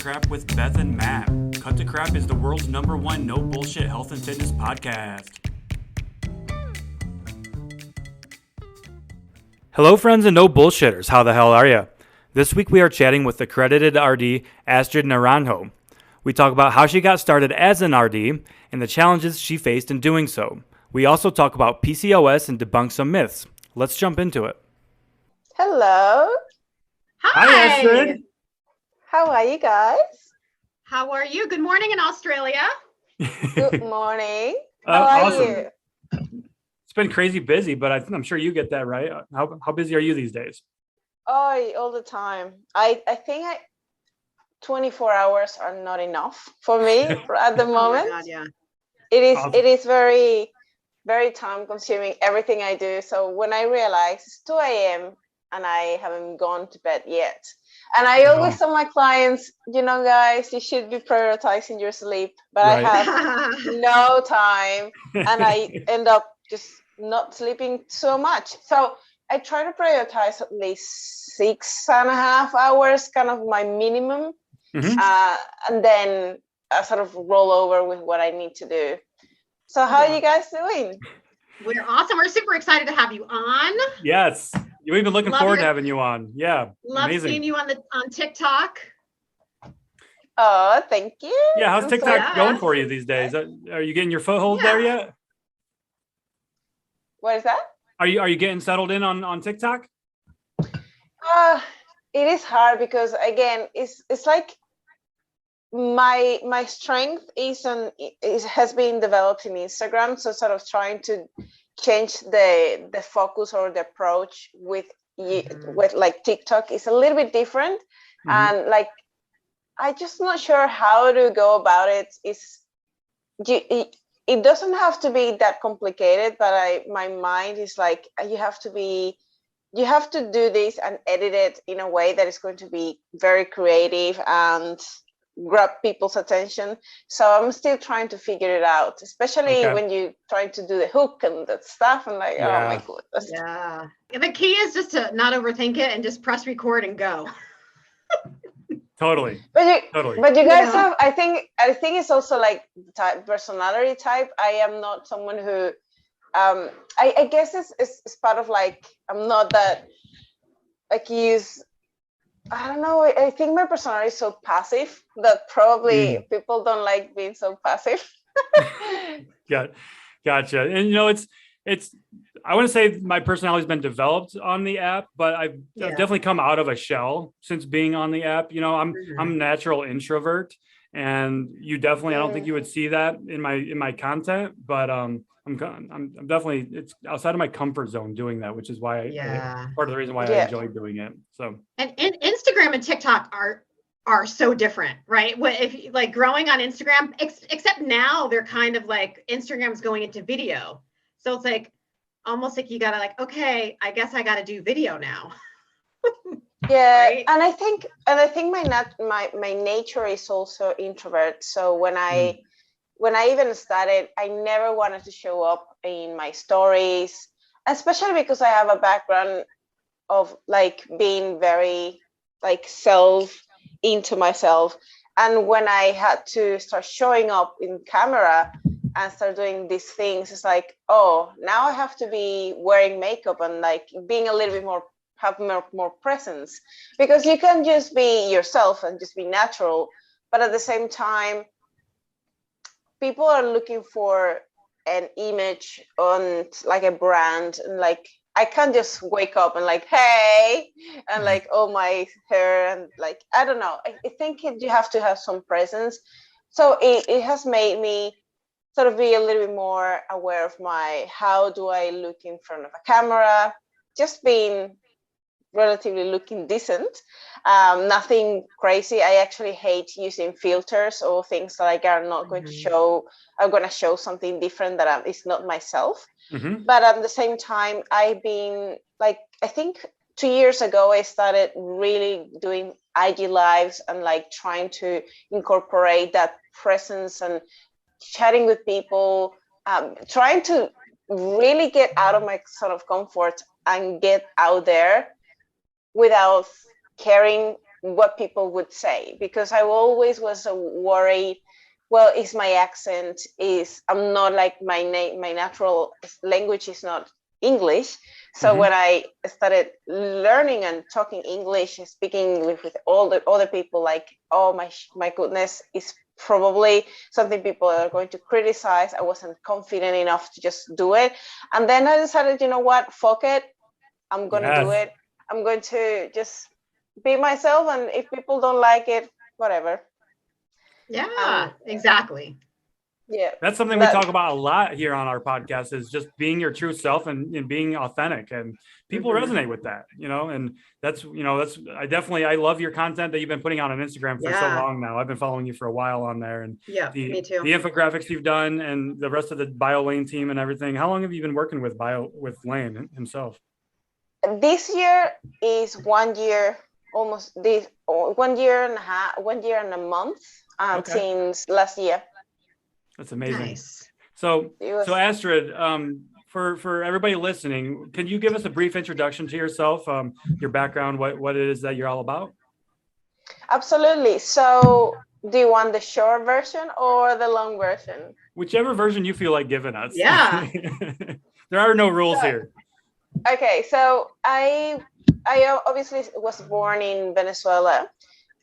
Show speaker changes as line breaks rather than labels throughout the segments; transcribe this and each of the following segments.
Crap with Beth and Matt. Cut to Crap is the world's #1 no bullshit health and fitness podcast. Hello friends and no bullshitters, how the hell are you? This week we are chatting with Accredited RD Astrid Naranjo. We talk about how she got started as an RD and the challenges she faced in doing so. We also talk about PCOS and debunk some myths. Let's jump into it.
Hello.
Hi Astrid.
How are you guys?
How are you? Good morning in Australia.
Good morning. How are
awesome.
you?
It's been crazy busy, but I'm sure you get that, right? How busy are you these days?
Oh, all the time. I think 24 hours are not enough for me at the moment.
Oh my God, yeah.
Awesome.
It is very, very time consuming, everything I do. So when I realize it's 2 a.m. and I haven't gone to bed yet. And I always tell my clients, guys, you should be prioritizing your sleep, but
Right.
I have no time and I end up just not sleeping so much. So I try to prioritize at least 6.5 hours, kind of my minimum. And then I sort of roll over with what I need to do. So how are you guys doing?
We're awesome. We're super excited to have you on.
Yes. We've been looking forward to having you on. Yeah.
Love
amazing.
seeing you on TikTok.
Oh, thank you.
Yeah, how's
I'm
TikTok
so
going for you these days? Are you getting your foothold there yet?
What is that?
Are you getting settled in on TikTok?
It is hard because again, it's like my strength has been developed in Instagram. So sort of trying to change the focus or the approach with like TikTok is a little bit different. And like I'm just not sure how to go about it. It doesn't have to be that complicated, but my mind is like you have to do this and edit it in a way that is going to be very creative and grab people's attention. So I'm still trying to figure it out, especially when you're trying to do the hook and that stuff. And like, oh my goodness.
Yeah. The key is just to not overthink it and just press record and go.
Totally.
But you guys have, I think it's also like personality type. I am not someone who, I guess it's part of like, I'm not that like I don't know. I think my personality is so passive that probably people don't like being so passive.
Gotcha. And it's I want to say my personality has been developed on the app, but I've definitely come out of a shell since being on the app. I'm a natural introvert, and you definitely I don't think you would see that in my content, but I'm definitely, it's outside of my comfort zone doing that, which is why part of the reason why I enjoy doing it. So
and Instagram and TikTok are so different, right? If like growing on Instagram, except now they're kind of like Instagram's going into video, so it's like almost like you gotta like, okay, I guess I gotta do video now.
Right? And I think my nature is also introvert. So when I even started, I never wanted to show up in my stories, especially because I have a background of like being very like into myself. And when I had to start showing up in camera and start doing these things, it's like, oh, now I have to be wearing makeup and like being a little bit more, have more presence, because you can just be yourself and just be natural. But at the same time, people are looking for an image on like a brand, and like I can't just wake up and like, hey, and like, oh, my hair, and like, I don't know. I think you have to have some presence. So it has made me sort of be a little bit more aware of how do I look in front of a camera, just being relatively looking decent, nothing crazy. I actually hate using filters or things that like are not going to show, are going to show something different that is not myself. But at the same time, I've been like, I think 2 years ago, I started really doing IG lives and like trying to incorporate that presence and chatting with people, trying to really get out of my sort of comfort and get out there without caring what people would say, because I always was worried, well, is my accent, I'm not like my natural language is not English. So when I started learning and talking English and speaking English with all the other people, like, oh my goodness, it's probably something people are going to criticize. I wasn't confident enough to just do it. And then I decided, you know what, fuck it. I'm going to do it. I'm going to just be myself. And if people don't like it, whatever.
Yeah, exactly.
Yeah.
That's something we talk about a lot here on our podcast, is just being your true self and being authentic, and people resonate with that, and that's I love your content that you've been putting out on Instagram for so long now. I've been following you for a while on there, and
me too.
The infographics you've done and the rest of the BioLane team and everything. How long have you been working with Lane himself?
This year is 1 year, almost 1 year and a half, 1 year and a month since last year.
That's amazing.
Nice.
So Astrid, for everybody listening, can you give us a brief introduction to yourself, your background, what it is that you're all about?
Absolutely. So do you want the short version or the long version?
Whichever version you feel like giving us.
Yeah.
There are no rules here.
Okay, so I obviously was born in Venezuela.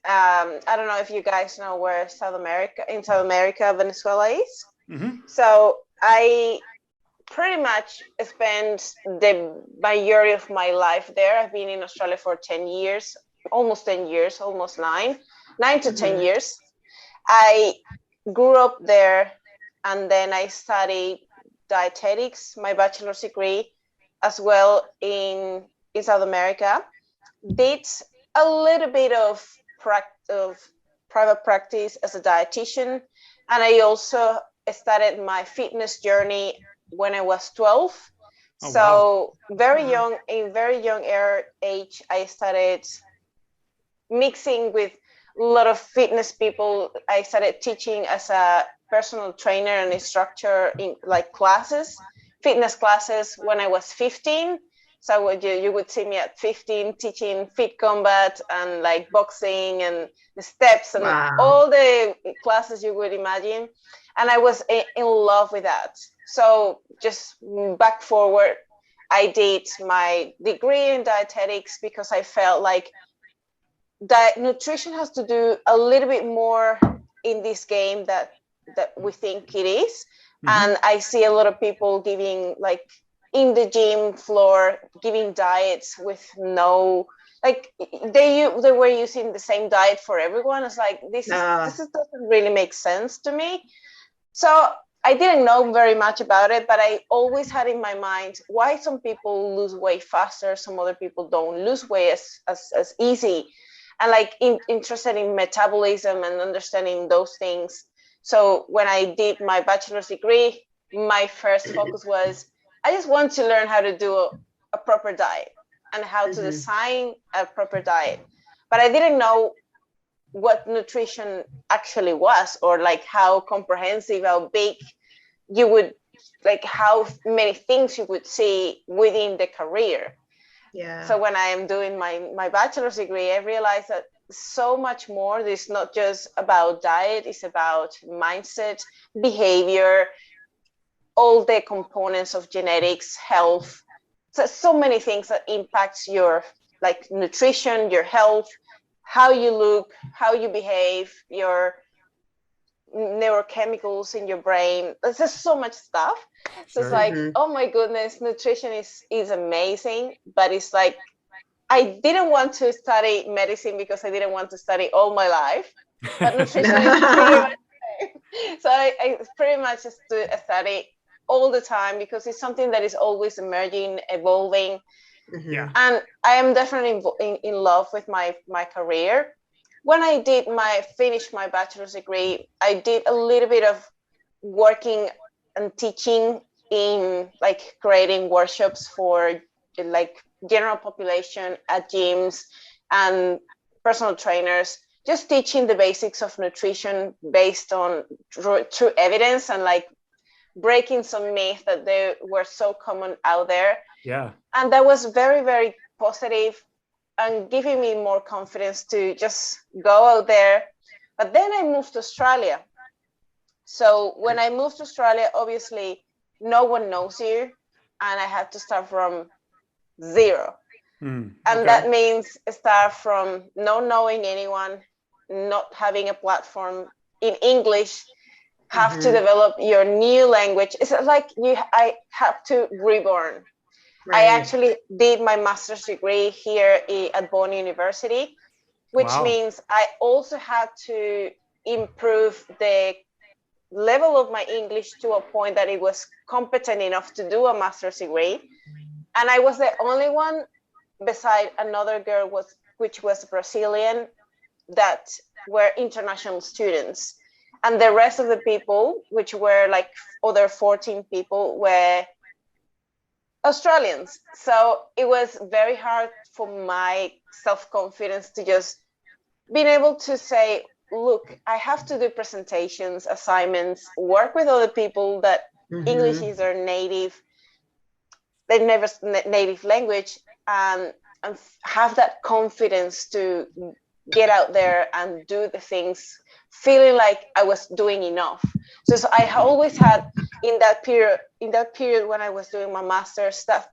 I don't know if you guys know where in South America, Venezuela is. So I pretty much spent the majority of my life there. I've been in Australia for 10 years, almost 9 to 10 years. I grew up there, and then I studied dietetics, my bachelor's degree, as well in South America. Did a little bit of private practice as a dietitian, and I also started my fitness journey when I was 12. Very young age, I started mixing with a lot of fitness people. I started teaching as a personal trainer and instructor in like fitness classes when I was 15. So you would see me at 15 teaching fit combat and like boxing and the steps and all the classes you would imagine. And I was in love with that. So just back forward, I did my degree in dietetics because I felt like that nutrition has to do a little bit more in this game that we think it is. And I see a lot of people giving like in the gym floor, giving diets with no, like they were using the same diet for everyone. It's like, this doesn't really make sense to me. So I didn't know very much about it, but I always had in my mind why some people lose weight faster, some other people don't lose weight as easy, and like interested in metabolism and understanding those things. So when I did my bachelor's degree, my first focus was, I just want to learn how to do a proper diet and how to design a proper diet. But I didn't know what nutrition actually was, or like how comprehensive, how big you would, like how many things you would see within the career. Yeah. So when I am doing my bachelor's degree, I realized that so much more. It's not just about diet, it's about mindset, behavior, all the components of genetics, health. So many things that impacts your like nutrition, your health, how you look, how you behave, your neurochemicals in your brain. There's just so much stuff. So it's like, oh my goodness, nutrition is amazing, but it's like, I didn't want to study medicine because I didn't want to study all my life, but nutrition is pretty much so I pretty much just study all the time because it's something that is always emerging, evolving. And I am definitely in love with my career. When I finished my bachelor's degree, I did a little bit of working and teaching in like creating workshops for like general population at gyms and personal trainers, just teaching the basics of nutrition based on true evidence and like breaking some myths that they were so common out there. Yeah. And that was very, very positive. and giving me more confidence to just go out there. But then I moved to Australia. So when I moved to Australia, obviously no one knows you, and I had to start from zero. And that means start from not knowing anyone, not having a platform in English, have to develop your new language. It's like I have to reborn. Right. I actually did my master's degree here at Bonn University, which means I also had to improve the level of my English to a point that it was competent enough to do a master's degree. And I was the only one beside another girl which was Brazilian that were international students. And the rest of the people, which were like other 14 people, were Australians. So it was very hard for my self-confidence to just being able to say, look, I have to do presentations, assignments, work with other people that English is their native language, and have that confidence to get out there and do the things, feeling like I was doing enough. So I always had in that period when I was doing my master's, that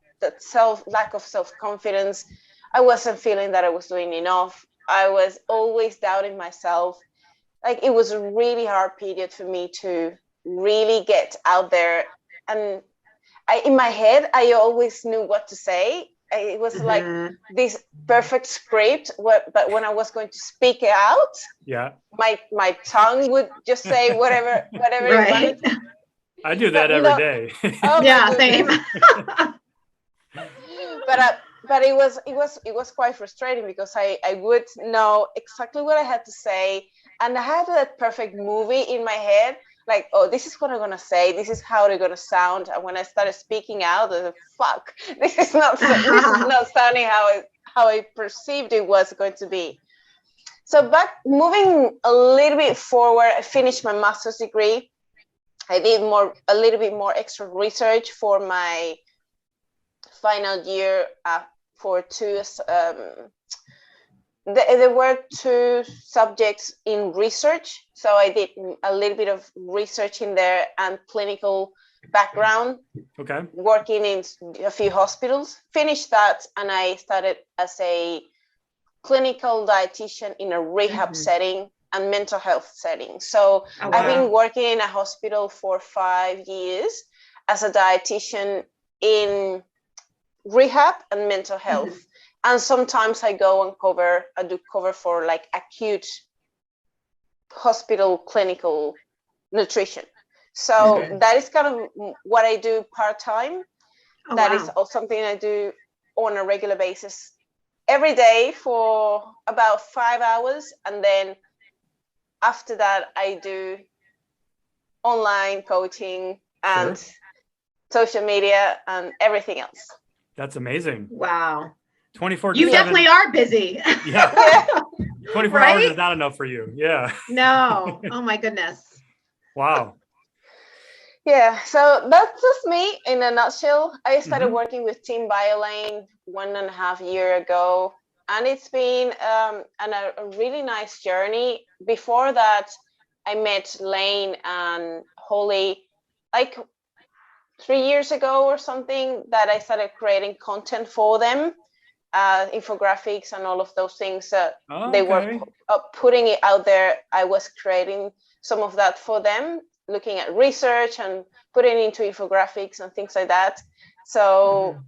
lack of self-confidence. I wasn't feeling that I was doing enough. I was always doubting myself. Like, it was a really hard period for me to really get out there. And in my head, I always knew what to say. It was like this perfect script, but when I was going to speak it out, my tongue would just say whatever it wanted.
I do that every day.
Oh,
yeah, same.
But it was quite frustrating, because I would know exactly what I had to say, and I had that perfect movie in my head. Like, oh, this is what I'm going to say. This is how they're going to sound. And when I started speaking out, I was like, fuck, this is not sounding how I perceived it was going to be. So moving a little bit forward, I finished my master's degree. I did a little bit more extra research for my final year for two. There were two subjects in research. So I did a little bit of research in there and clinical background. Okay. Working in a few hospitals. Finished that, and I started as a clinical dietitian in a rehab setting and mental health setting. So I've been working in a hospital for 5 years as a dietitian in rehab and mental health. And sometimes I go and I do cover for like acute hospital clinical nutrition. So that is kind of what I do part-time. That is also something I do on a regular basis every day for about 5 hours. And then after that, I do online coaching and social media and everything else.
That's amazing.
Wow.
24
You definitely are busy.
Yeah. 24 hours is not enough for you. Yeah.
No. Oh my goodness.
Wow.
Yeah. So that's just me in a nutshell. I started working with Team BioLane 1.5 years ago, and it's been a really nice journey. Before that, I met Lane and Holly like 3 years ago or something, that I started creating content for them. Infographics and all of those things that they were putting it out there. I was creating some of that for them, looking at research and putting it into infographics and things like that. So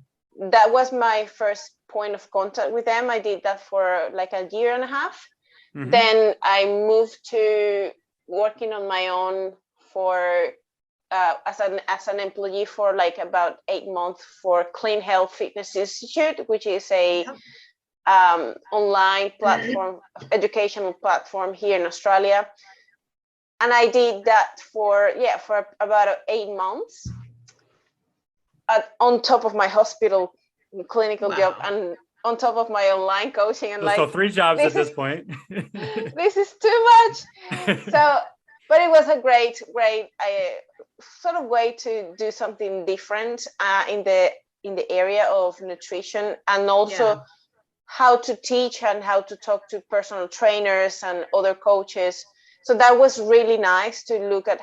that was my first point of contact with them. I did that for like 1.5 years. Then I moved to working on my own for as an employee for like about 8 months for Clean Health Fitness Institute, which is a online platform, educational platform here in Australia. And I did that for about 8 months on top of my hospital clinical job and on top of my online coaching. And
so 3 jobs at this point.
This is too much. But it was a great sort of way to do something different in the area of nutrition, and also how to teach and how to talk to personal trainers and other coaches. So that was really nice to look at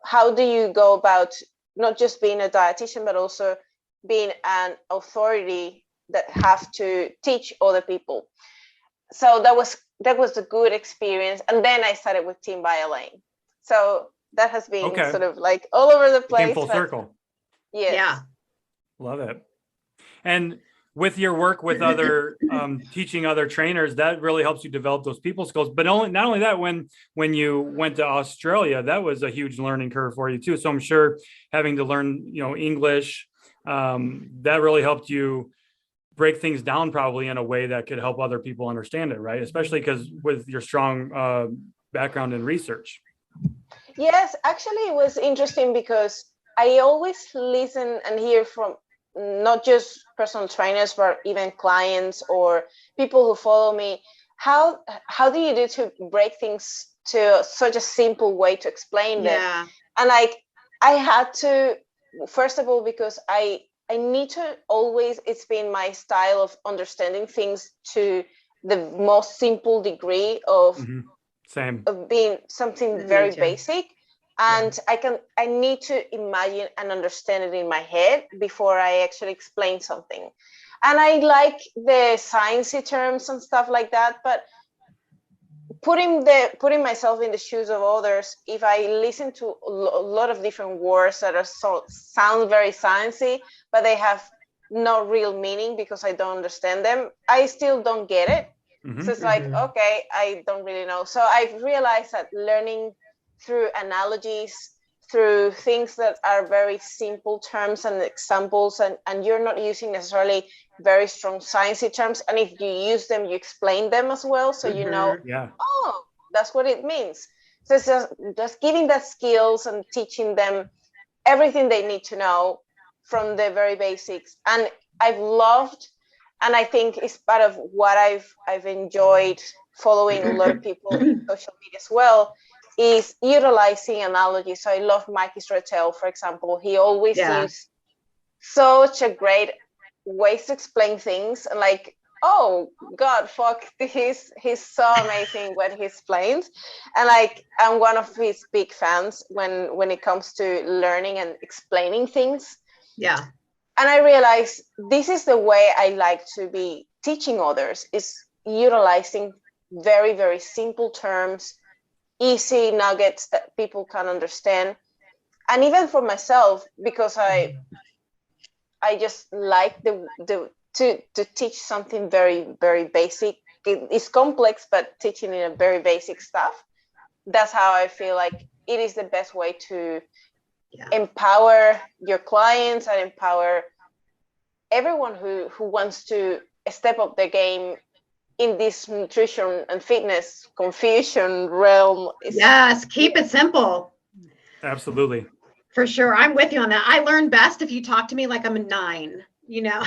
how do you go about not just being a dietitian, but also being an authority that have to teach other people. So that was a good experience. And then I started with Team Violin. So that has been sort of like all over the place.
Came full circle.
Yes.
Yeah.
Love it. And with your work with other teaching other trainers, that really helps you develop those people skills. But not only that, when you went to Australia, that was a huge learning curve for you too. So I'm sure having to learn, English, that really helped you break things down probably in a way that could help other people understand it, right? Especially because with your strong background in research.
Yes, actually it was interesting because I always listen and hear from not just personal trainers, but even clients or people who follow me. How do you do to break things to such a simple way to explain them? And like I had to, first of all, because I need to always, it's been my style of understanding things to the most simple degree of of being something very basic. And I need to imagine and understand it in my head before I actually explain something. And I like the sciencey terms and stuff like that, but putting myself in the shoes of others, if I listen to a lot of different words that are sound very sciencey, but they have no real meaning because I don't understand them, I still don't get it. So it's like, okay, I don't really know. So I've realized that learning through analogies, through things that are very simple terms and examples, and you're not using necessarily very strong sciencey terms. And if you use them, you explain them as well. So you know, oh, that's what it means. So it's just giving that skills and teaching them everything they need to know from the very basics. And I've loved, and I think it's part of what I've enjoyed following a lot of people on social media as well, is utilizing analogies. So I love Mikey Stratel, for example. He always used such a great ways to explain things, and like, oh God, fuck, he's so amazing when he explains. And like, I'm one of his big fans when it comes to learning and explaining things.
Yeah.
And I realized this is the way I like to be teaching others, is utilizing very, very simple terms, easy nuggets that people can understand. And even for myself, because I just like to teach something very, very basic. It's complex, but teaching in a very basic stuff. That's how I feel like it is the best way to empower your clients and empower everyone who wants to step up their game in this nutrition and fitness confusion realm.
Yes, keep it simple.
Absolutely.
For sure. I'm with you on that. I learn best if you talk to me like I'm a 9, you know.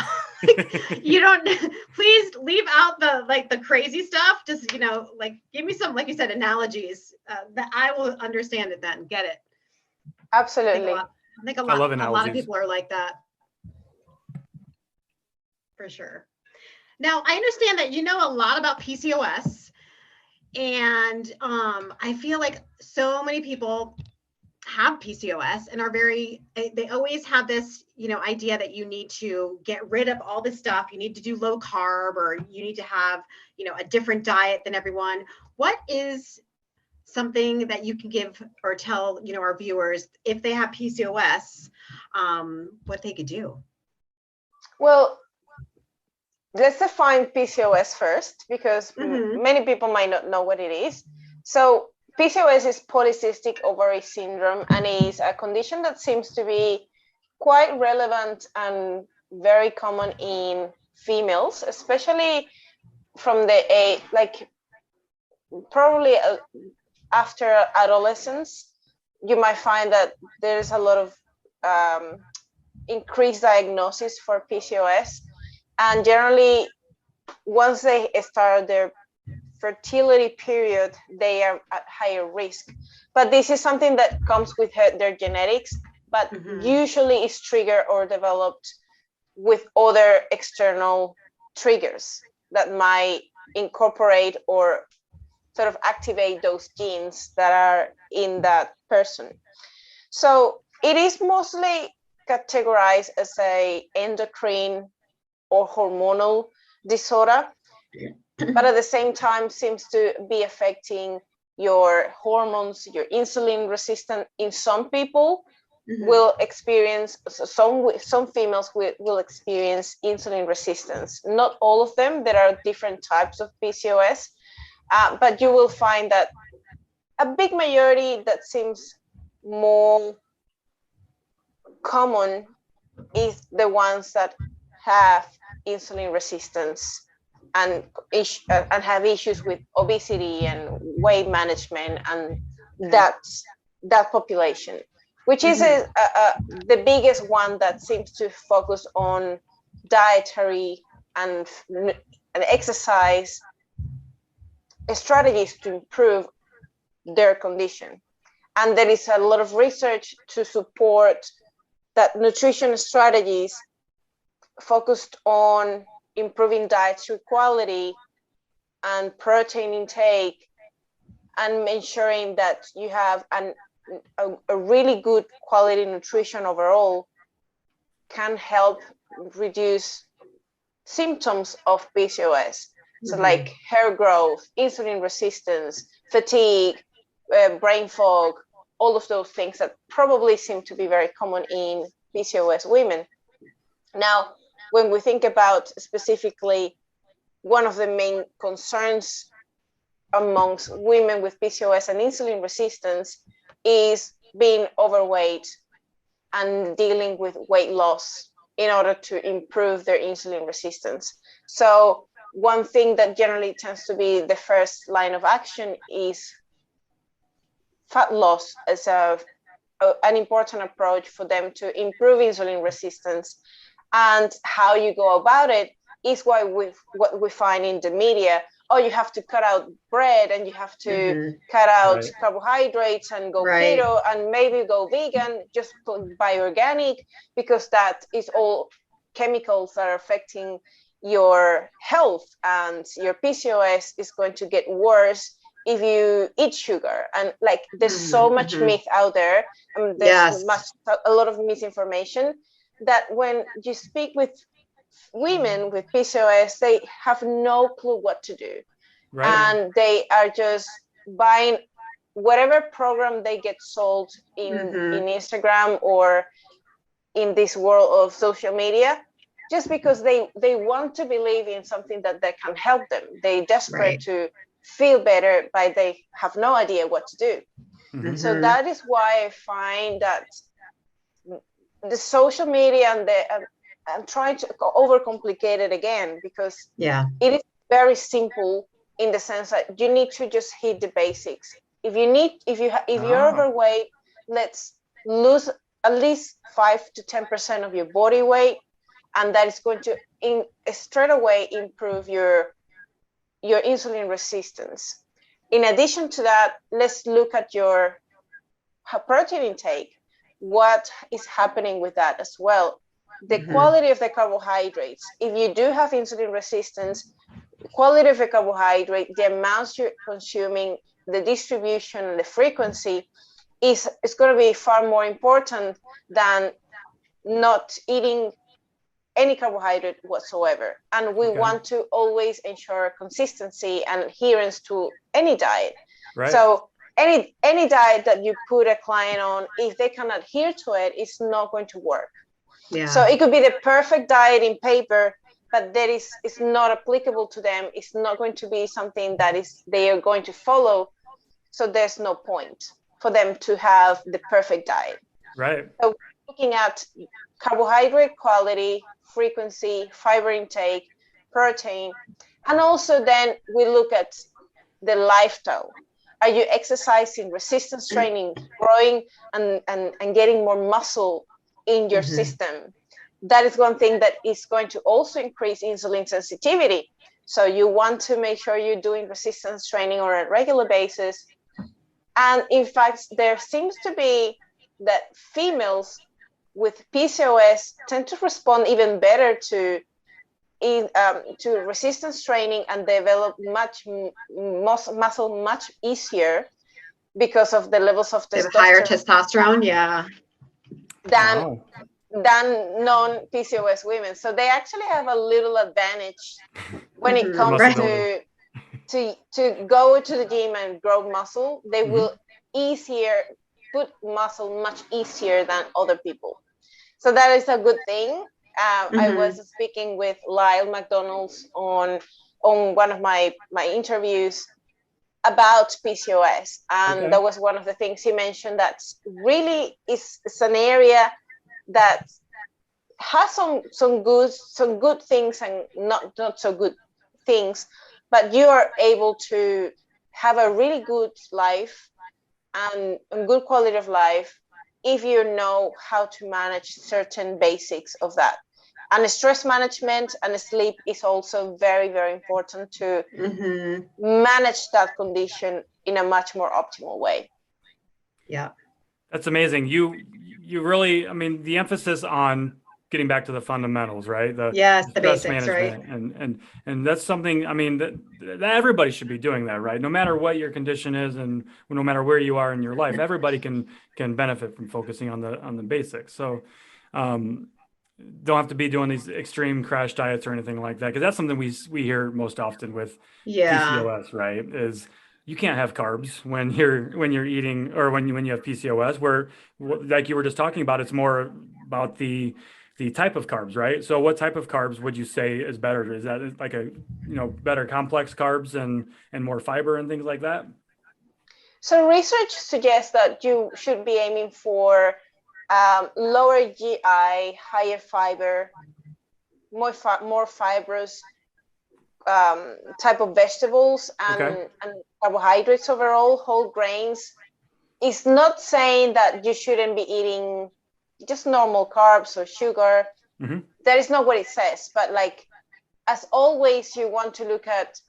You don't, please leave out the crazy stuff. Just, like give me some, like you said, analogies that I will understand it then, get it.
Absolutely.
I think a lot of people are like that. For sure. Now, I understand that you know a lot about PCOS, and I feel like so many people have PCOS and are they always have this, idea that you need to get rid of all this stuff. You need to do low carb, or you need to have, a different diet than everyone. What is something that you can give or tell, our viewers, if they have PCOS, what they could do?
Well, let's define PCOS first, because many people might not know what it is. So PCOS is polycystic ovary syndrome, and is a condition that seems to be quite relevant and very common in females, especially from the age, like probably after adolescence. You might find that there's a lot of increased diagnosis for PCOS. And generally, once they start their fertility period, they are at higher risk. But this is something that comes with their genetics, but usually is triggered or developed with other external triggers. that might incorporate or sort of activate those genes that are in that person. So it is mostly categorized as a endocrine or hormonal disorder, but at the same time seems to be affecting your hormones, your insulin resistant. In some people will experience, some females will experience insulin resistance. Not all of them. There are different types of PCOS, but you will find that a big majority that seems more common is the ones that have insulin resistance and have issues with obesity and weight management, and that population, which is the biggest one that seems to focus on dietary and exercise strategies to improve their condition. And there is a lot of research to support that nutrition strategies focused on improving dietary quality and protein intake and ensuring that you have a really good quality nutrition overall can help reduce symptoms of PCOS. So like hair growth, insulin resistance, fatigue, brain fog, all of those things that probably seem to be very common in PCOS women. Now, when we think about specifically one of the main concerns amongst women with PCOS and insulin resistance is being overweight and dealing with weight loss in order to improve their insulin resistance. So one thing that generally tends to be the first line of action is fat loss as an important approach for them to improve insulin resistance. And how you go about it is what we find in the media. Oh, you have to cut out bread and you have to cut out carbohydrates and go keto and maybe go vegan, just buy organic, because that is all chemicals that are affecting your health, and your PCOS is going to get worse if you eat sugar. And like there's so much myth out there, and there's a lot of misinformation, that when you speak with women with PCOS, they have no clue what to do. And they are just buying whatever program they get sold in Instagram or in this world of social media, just because they want to believe in something that can help them. They're desperate to feel better, but they have no idea what to do. So that is why I find that the social media and I'm trying to overcomplicate it again, because it is very simple in the sense that you need to just hit the basics. If you're overweight, let's lose at least 5 to 10% of your body weight, and that is going to straight away improve your insulin resistance. In addition to that, let's look at your protein intake. What is happening with that as well? The quality of the carbohydrates. If you do have insulin resistance, the quality of the carbohydrate, the amounts you're consuming, the distribution, the frequency is going to be far more important than not eating any carbohydrate whatsoever. And we want to always ensure consistency and adherence to any diet. So any diet that you put a client on, if they can adhere to it, it's not going to work. So it could be the perfect diet in paper, but it's not applicable to them. It's not going to be something that they are going to follow. So there's no point for them to have the perfect diet. So looking at carbohydrate quality, frequency, fiber intake, protein, and also then we look at the lifestyle. Are you exercising, resistance training, growing and getting more muscle in your system? That is one thing that is going to also increase insulin sensitivity. So you want to make sure you're doing resistance training on a regular basis. And in fact, there seems to be that females with PCOS tend to respond even better to to resistance training and develop muscle much easier because of the levels of
They have higher testosterone,
than non-PCOS women. So they actually have a little advantage when it comes to go to the gym and grow muscle. They will put muscle much easier than other people. So that is a good thing. I was speaking with Lyle McDonald's on one of my interviews about PCOS, and that was one of the things he mentioned that really is an area that has some good things and not so good things, but you are able to have a really good life and good quality of life if you know how to manage certain basics of that. And stress management and sleep is also very, very important to manage that condition in a much more optimal way.
Yeah.
That's amazing. You really, I mean, the emphasis on getting back to the fundamentals, right? The
basics, right?
And that's something, I mean, that everybody should be doing that, right? No matter what your condition is and no matter where you are in your life, everybody can benefit from focusing on the basics. So, don't have to be doing these extreme crash diets or anything like that, because that's something we hear most often with PCOS, right? Is you can't have carbs when you're eating, or when you have PCOS, where, like you were just talking about, it's more about the type of carbs, right? So what type of carbs would you say is better? Is that like a better complex carbs and more fiber and things like that?
So research suggests that you should be aiming for lower GI, higher fiber, more fibrous type of vegetables and carbohydrates overall, whole grains. It's not saying that you shouldn't be eating just normal carbs or sugar. That is not what it says. But like, as always, you want to look at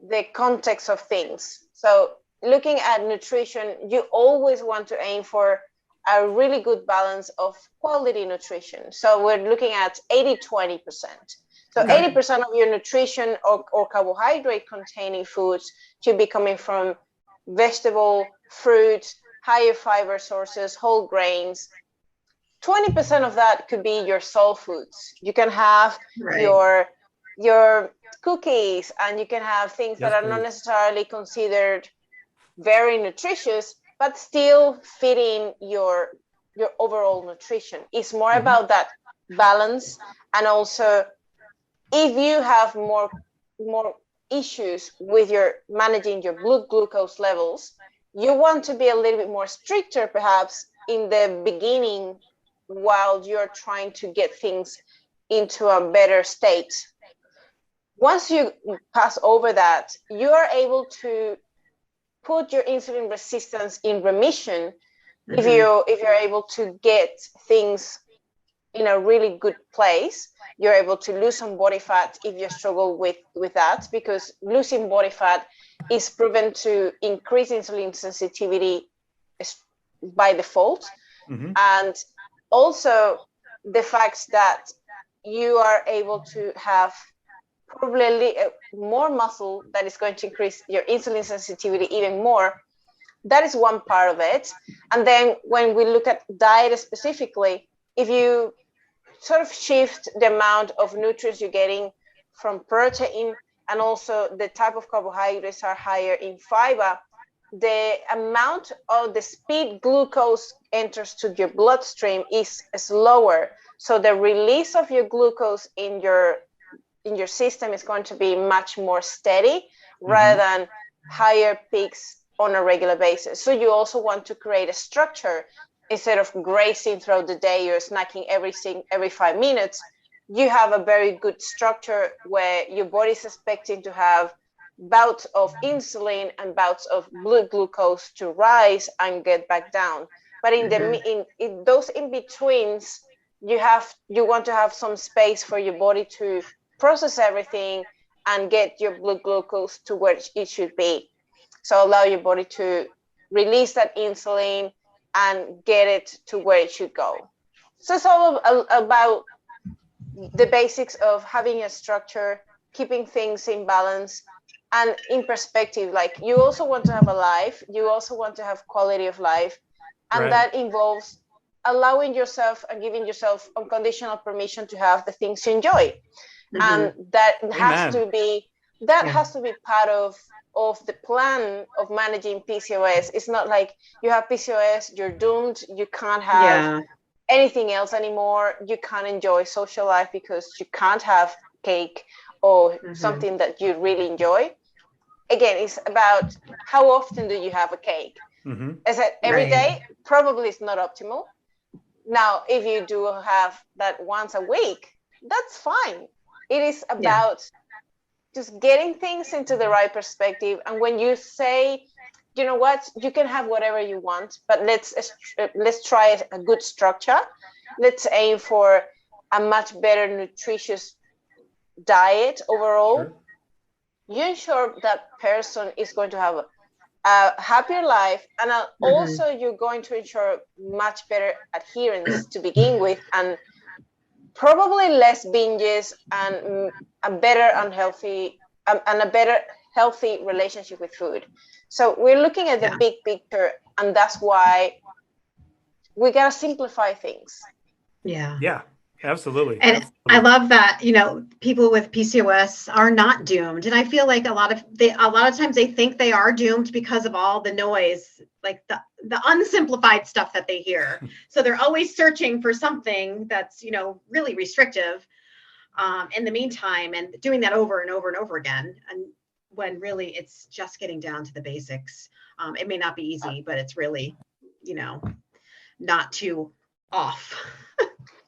the context of things. So looking at nutrition, you always want to aim for a really good balance of quality nutrition. So we're looking at 80-20%. So 80% of your nutrition or carbohydrate containing foods should be coming from vegetable, fruit, higher fiber sources, whole grains. 20% of that could be your soul foods. You can have your cookies, and you can have things that are not necessarily considered very nutritious, but still fitting your overall nutrition. It's more about that balance. And also, if you have more issues with managing your blood glucose levels, you want to be a little bit more stricter perhaps in the beginning while you're trying to get things into a better state. Once you pass over that, you are able to put your insulin resistance in remission if you're able to get things in a really good place. You're able to lose some body fat if you struggle with that, because losing body fat is proven to increase insulin sensitivity by default. And also the fact that you are able to have probably more muscle that is going to increase your insulin sensitivity even more. That is one part of it. And then when we look at diet specifically, if you sort of shift the amount of nutrients you're getting from protein, and also the type of carbohydrates are higher in fiber, the amount of the speed glucose enters to your bloodstream is slower. So the release of your glucose in your system is going to be much more steady rather than higher peaks on a regular basis. So you also want to create a structure. Instead of grazing throughout the day, you're snacking every 5 minutes. You have a very good structure where your body is expecting to have bouts of insulin and bouts of blood glucose to rise and get back down. But in those in-betweens, you want to have some space for your body to process everything and get your blood glucose to where it should be. So allow your body to release that insulin and get it to where it should go. So it's all about the basics of having a structure, keeping things in balance and in perspective. Like, you also want to have a life, you also want to have quality of life, and that involves allowing yourself and giving yourself unconditional permission to have the things you enjoy. And that has to be part of the plan of managing PCOS. It's not like you have PCOS, you're doomed, you can't have anything else anymore, you can't enjoy social life because you can't have cake or something that you really enjoy. Again, it's about how often do you have a cake. Is it every day? Probably it's not optimal. Now, if you do have that once a week, that's fine. It is about just getting things into the right perspective. And when you say, you know what, you can have whatever you want, but let's try a good structure. Let's aim for a much better nutritious diet overall. You ensure that person is going to have a happier life, and also you're going to ensure much better adherence to begin with, and probably less binges and a better healthy relationship with food. So we're looking at the big picture, and that's why we gotta simplify things.
Yeah, absolutely.
And I love that, you know, people with PCOS are not doomed. And I feel like a lot of times they think they are doomed because of all the noise, like the unsimplified stuff that they hear. So they're always searching for something that's, you know, really restrictive in the meantime, and doing that over and over and over again. And when really it's just getting down to the basics. It may not be easy, but it's really, you know, not too off.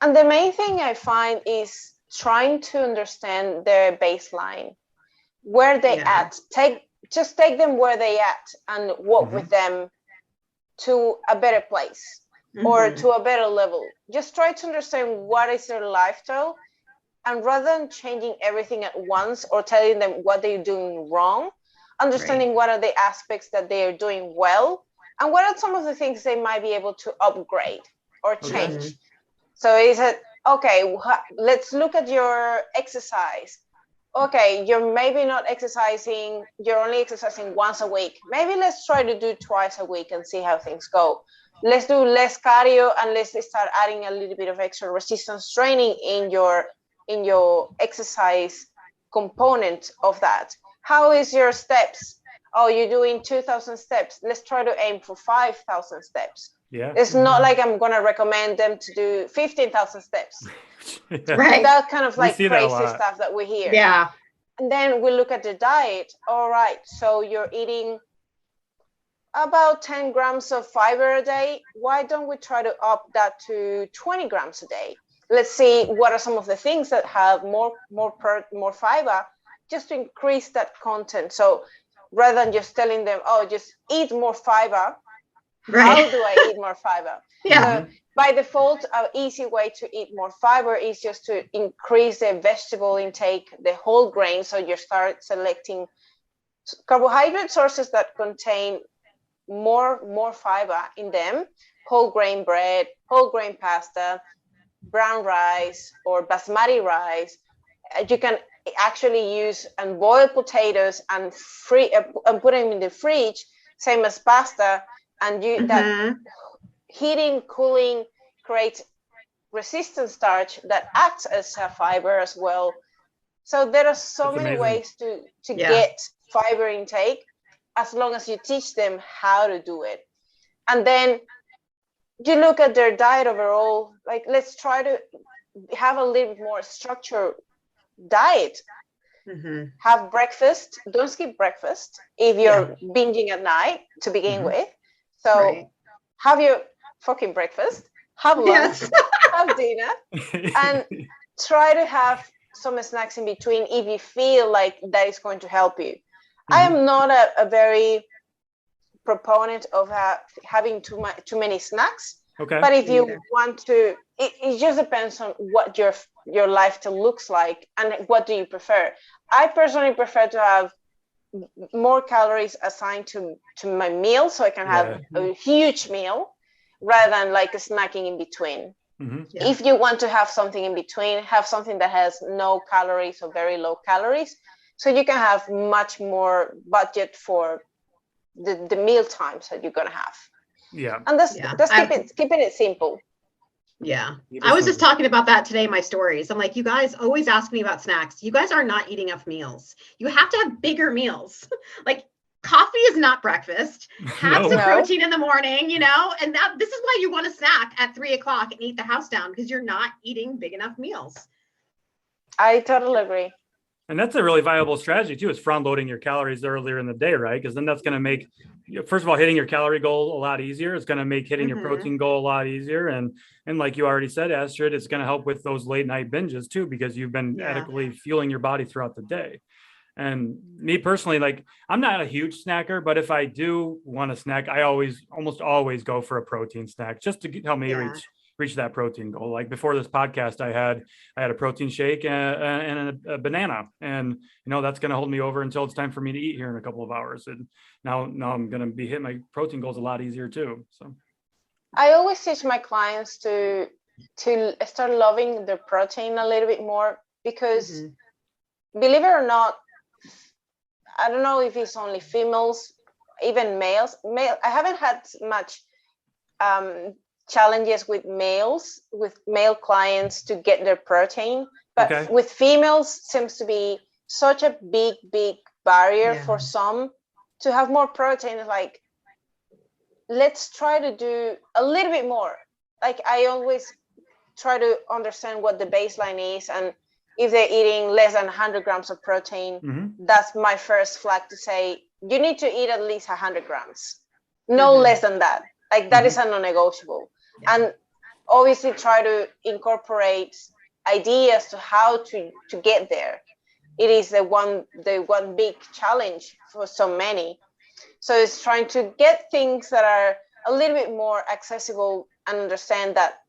And the main thing I find is trying to understand their baseline, where they at. Just take them where they at and walk with them to a better place or to a better level. Just try to understand what is their lifestyle, and rather than changing everything at once or telling them what they're doing wrong, understanding what are the aspects that they are doing well and what are some of the things they might be able to upgrade or change. So is it, okay, let's look at your exercise. Okay, you're maybe not exercising, you're only exercising once a week. Maybe let's try to do twice a week and see how things go. Let's do less cardio and let's start adding a little bit of extra resistance training in your exercise component of that. How is your steps? Oh, you're doing 2,000 steps. Let's try to aim for 5,000 steps.
Yeah.
It's not like I'm going to recommend them to do 15,000 steps.
Right.
That kind of like crazy
that
stuff that we hear.
Yeah.
And then we look at the diet. All right. So you're eating about 10 grams of fiber a day. Why don't we try to up that to 20 grams a day? Let's see what are some of the things that have more fiber, just to increase that content. So rather than just telling them, oh, just eat more fiber, how do I eat more fiber? So by default, an easy way to eat more fiber is just to increase the vegetable intake, the whole grain. So you start selecting carbohydrate sources that contain more fiber in them, whole grain bread, whole grain pasta, brown rice or basmati rice. You can actually use and boil potatoes and put them in the fridge, same as pasta, and that heating, cooling creates resistant starch that acts as a fiber as well. So there are so many ways to get fiber intake, as long as you teach them how to do it. And then you look at their diet overall, like let's try to have a little bit more structured diet. Have breakfast. Don't skip breakfast if you're binging at night to begin with. So have your fucking breakfast, have lunch, have dinner, and try to have some snacks in between if you feel like that is going to help you. I am not a very proponent of having too many snacks.
Okay.
But if you want to, it just depends on what your lifestyle looks like and what do you prefer. I personally prefer to have more calories assigned to my meal, so I can have a huge meal rather than like snacking in between. If you want to have something in between, have something that has no calories or very low calories, so you can have much more budget for the meal times that you're gonna have.
Yeah.
And that's keeping it simple.
Yeah. I was just talking about that today in my stories. I'm like, you guys always ask me about snacks. You guys are not eating enough meals. You have to have bigger meals. Like coffee is not breakfast. Have some protein in the morning, you know, and this is why you want to snack at 3 o'clock and eat the house down, because you're not eating big enough meals.
I totally agree.
And that's a really viable strategy too, is front loading your calories earlier in the day, right? Because then that's going to make, first of all, hitting your calorie goal a lot easier. It's going to make hitting your protein goal a lot easier. And like you already said, Astrid, it's going to help with those late night binges too, because you've been adequately fueling your body throughout the day. And me personally, like, I'm not a huge snacker, but if I do want to snack, I almost always go for a protein snack just to help me reach that protein goal. Like before this podcast, I had a protein shake and a banana, and that's going to hold me over until it's time for me to eat here in a couple of hours. And now I'm going to be hitting my protein goals a lot easier too. So
I always teach my clients to start loving their protein a little bit more, because believe it or not, I don't know if it's only females, even males. I haven't had much challenges with male clients to get their protein, but with females seems to be such a big barrier for some to have more protein. Like, let's try to do a little bit more. Like, I always try to understand what the baseline is, and if they're eating less than 100 grams of protein, that's my first flag to say, you need to eat at least 100 grams, no less than that. Like, that is a non-negotiable. And obviously try to incorporate ideas to how to get there. It is the one big challenge for so many. So it's trying to get things that are a little bit more accessible, and understand that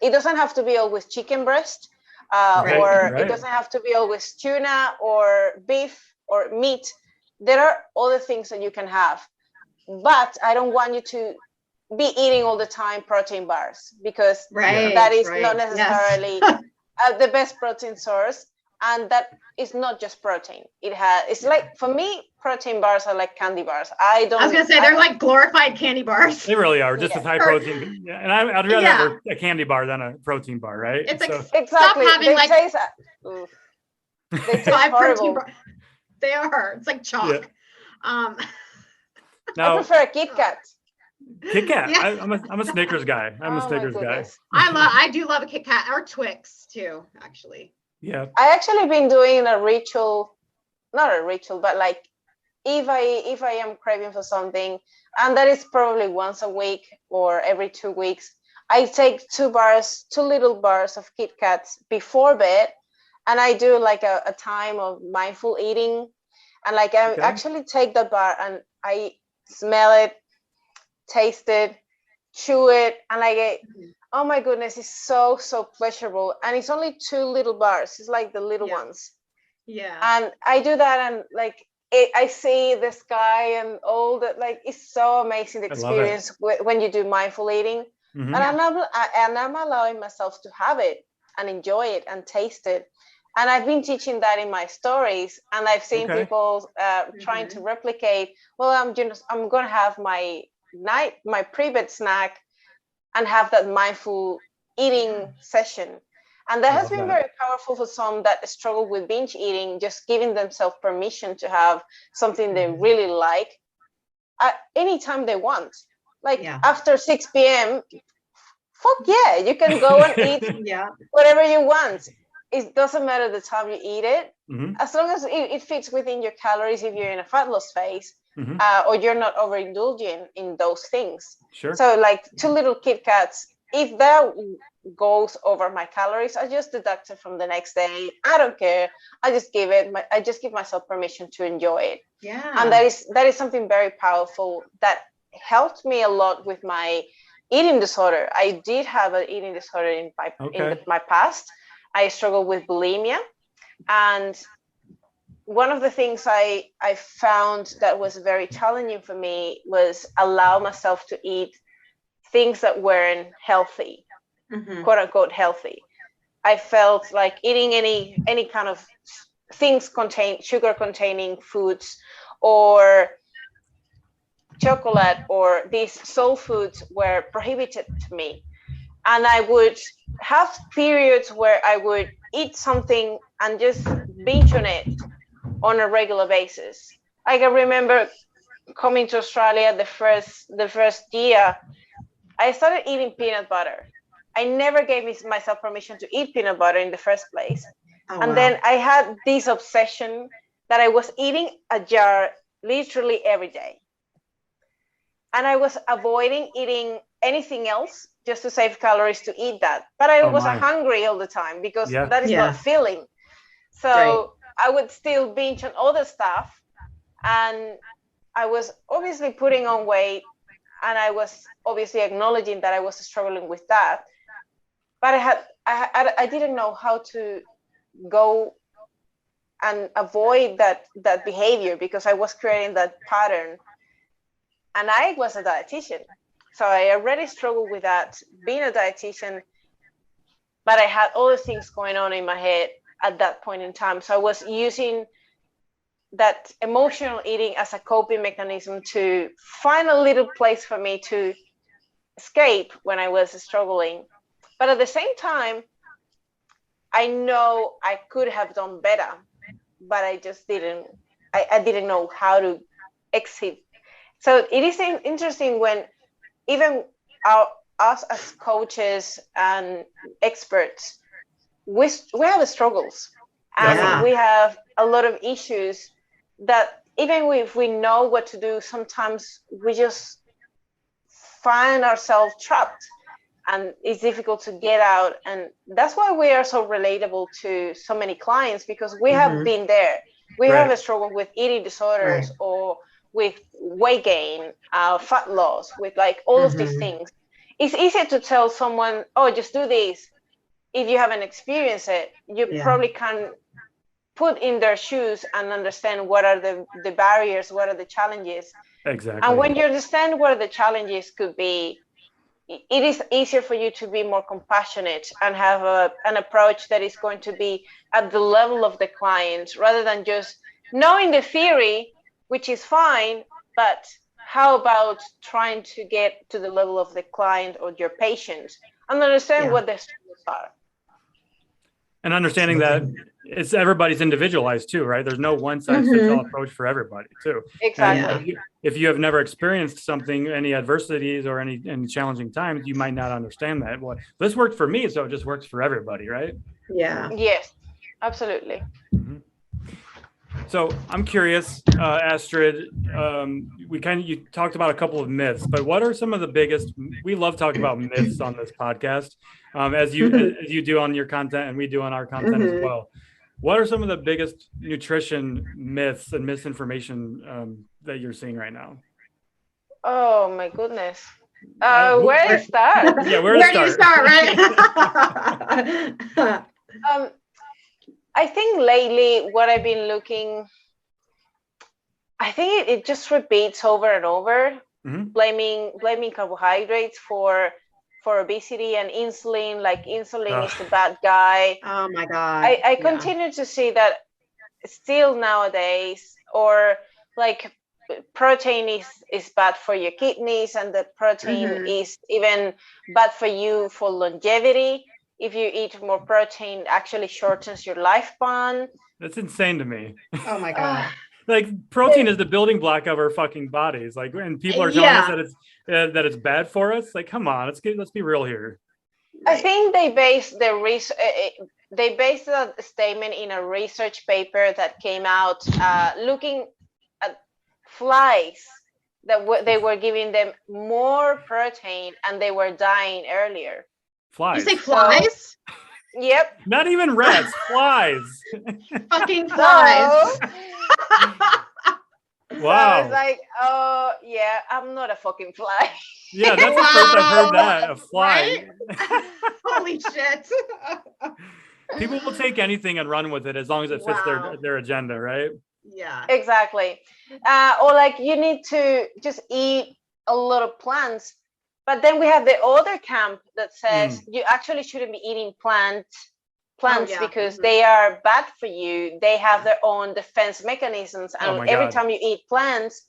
it doesn't have to be always chicken breast, it doesn't have to be always tuna or beef or meat. There are other things that you can have, but I don't want you to be eating all the time protein bars, because that is not necessarily the best protein source. And that is not just protein. It's like, for me, protein bars are like candy bars. I was
gonna say they're like glorified candy bars.
They really are, just as high protein. And I'd rather have a candy bar than a protein bar, right?
It's like,
exactly.
Stop having
they taste horrible.
They are. It's like chalk.
Now,
I prefer a Kit Kat.
Kit Kat. I'm a Snickers guy. I'm a Snickers guy.
I do love a Kit Kat, or Twix too, actually.
Yeah.
I actually been doing a ritual, not a ritual, but like if I am craving for something, and that is probably once a week or every 2 weeks, I take 2 little bars of Kit Kats before bed, and I do like a time of mindful eating. And like I actually take the bar and I smell it, taste it, chew it, and oh my goodness, it's so pleasurable. And it's only 2 little bars. It's like the little ones.
Yeah.
And I do that, and like I see the sky and all that. Like, it's so amazing, the experience when you do mindful eating. And I'm allowing myself to have it and enjoy it and taste it. And I've been teaching that in my stories, and I've seen people trying to replicate. Well, I'm going to have my pre-bed snack and have that mindful eating session. And that has been very powerful for some that struggle with binge eating, just giving themselves permission to have something they really like at any time they want. Like after 6 p.m., fuck yeah, you can go and eat whatever you want. It doesn't matter the time you eat it, as long as it fits within your calories, if you're in a fat loss phase. Or you're not overindulging in those things.
Sure.
So like 2 little Kit Kats, if that goes over my calories, I just deduct it from the next day. I don't care. I just give myself permission to enjoy it.
Yeah.
And that is something very powerful that helped me a lot with my eating disorder. I did have an eating disorder in my past. I struggled with bulimia, and one of the things I found that was very challenging for me was allow myself to eat things that weren't healthy. quote unquote healthy. I felt like eating any kind of sugar containing foods or chocolate or these soul foods were prohibited to me. And I would have periods where I would eat something and just binge on it on a regular basis. Like I remember coming to Australia the first year, I started eating peanut butter. I never gave myself permission to eat peanut butter in the first place. Then I had this obsession that I was eating a jar literally every day. And I was avoiding eating anything else just to save calories to eat that. But I was hungry all the time because that is not filling. So I would still binge on other stuff. And I was obviously putting on weight. And I was obviously acknowledging that I was struggling with that. But I didn't know how to go and avoid that behavior because I was creating that pattern. And I was a dietitian. So I already struggled with that, being a dietitian, but I had other things going on in my head at that point in time. So I was using that emotional eating as a coping mechanism to find a little place for me to escape when I was struggling. But at the same time, I know I could have done better, but I just didn't. I didn't know how to exit. So it is interesting when even us as coaches and experts, we have struggles and we have a lot of issues that even if we know what to do, sometimes we just find ourselves trapped and it's difficult to get out. And that's why we are so relatable to so many clients, because we have been there. We have a struggle with eating disorders or with weight gain, fat loss, with like all of these things. It's easy to tell someone, oh, just do this. If you haven't experienced it, you probably can put in their shoes and understand what are the barriers, what are the challenges.
Exactly.
And when you understand what the challenges could be, it is easier for you to be more compassionate and have an approach that is going to be at the level of the client rather than just knowing the theory, which is fine, but how about trying to get to the level of the client or your patient and understand what their struggles are.
And understanding that it's everybody's individualized too, right? There's no one size fits all approach for everybody too.
Exactly.
If you have never experienced something, any adversities or any challenging times, you might not understand that. Well, this worked for me, so it just works for everybody, right?
Yeah.
Yes, absolutely.
So I'm curious, Astrid, you talked about a couple of myths, but what are some of the biggest? We love talking about myths on this podcast, as you do on your content and we do on our content as well. What are some of the biggest nutrition myths and misinformation that you're seeing right now?
Oh my goodness. Where to start?
Yeah,
where do you start, right?
I think lately what I've been looking, I think it just repeats over and over, blaming carbohydrates for obesity and insulin, like insulin is the bad guy.
Oh my God.
I continue to see that still nowadays, or like protein is bad for your kidneys, and that protein is even bad for you for longevity. If you eat more protein, actually shortens your lifespan.
That's insane to me.
Oh my God.
Like protein is the building block of our fucking bodies. Like, and people are telling us that it's bad for us. Like, come on, let's be real here.
I think they based that statement in a research paper that came out looking at flies that they were giving them more protein and they were dying earlier.
Flies.
You say flies?
Yep.
Not even rats, flies.
Fucking flies.
Wow.
So I was like, oh yeah, I'm not a fucking fly.
Yeah, that's the first I've heard that. A fly.
Right? Holy shit.
People will take anything and run with it as long as it fits their agenda, right?
Yeah.
Exactly. Or like you need to just eat a lot of plants. But then we have the other camp that says you actually shouldn't be eating plants because they are bad for you. They have their own defense mechanisms. And every time you eat plants,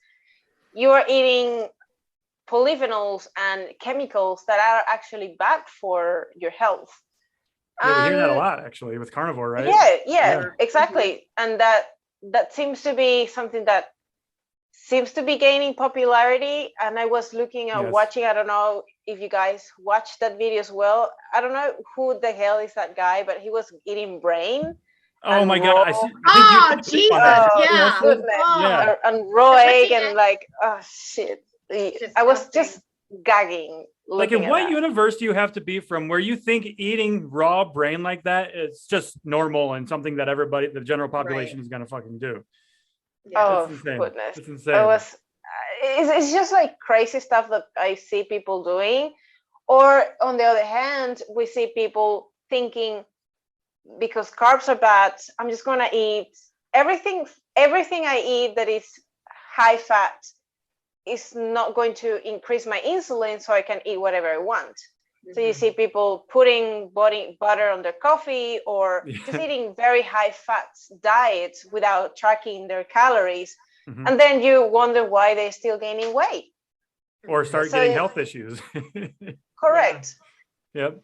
you are eating polyphenols and chemicals that are actually bad for your health.
Yeah, we hear that a lot actually with carnivore, right?
Yeah, exactly. And that seems to be something that seems to be gaining popularity. And I was looking at watching, I don't know if you guys watched that video as well. I don't know who the hell is that guy, but he was eating brain.
Oh my God.
Jesus. Yeah.
And raw egg and like, oh shit. I was just gagging.
Like, in what universe do you have to be from where you think eating raw brain like that is just normal and something that everybody, the general population, is going to fucking do?
Oh, goodness.
It's insane.
It's just like crazy stuff that I see people doing. Or on the other hand, we see people thinking, because carbs are bad, I'm just going to eat everything I eat that is high fat is not going to increase my insulin, so I can eat whatever I want. So you see people putting butter on their coffee, or just eating very high fat diets without tracking their calories. And then you wonder why they're still gaining weight.
Or start getting health issues.
Correct.
Yep.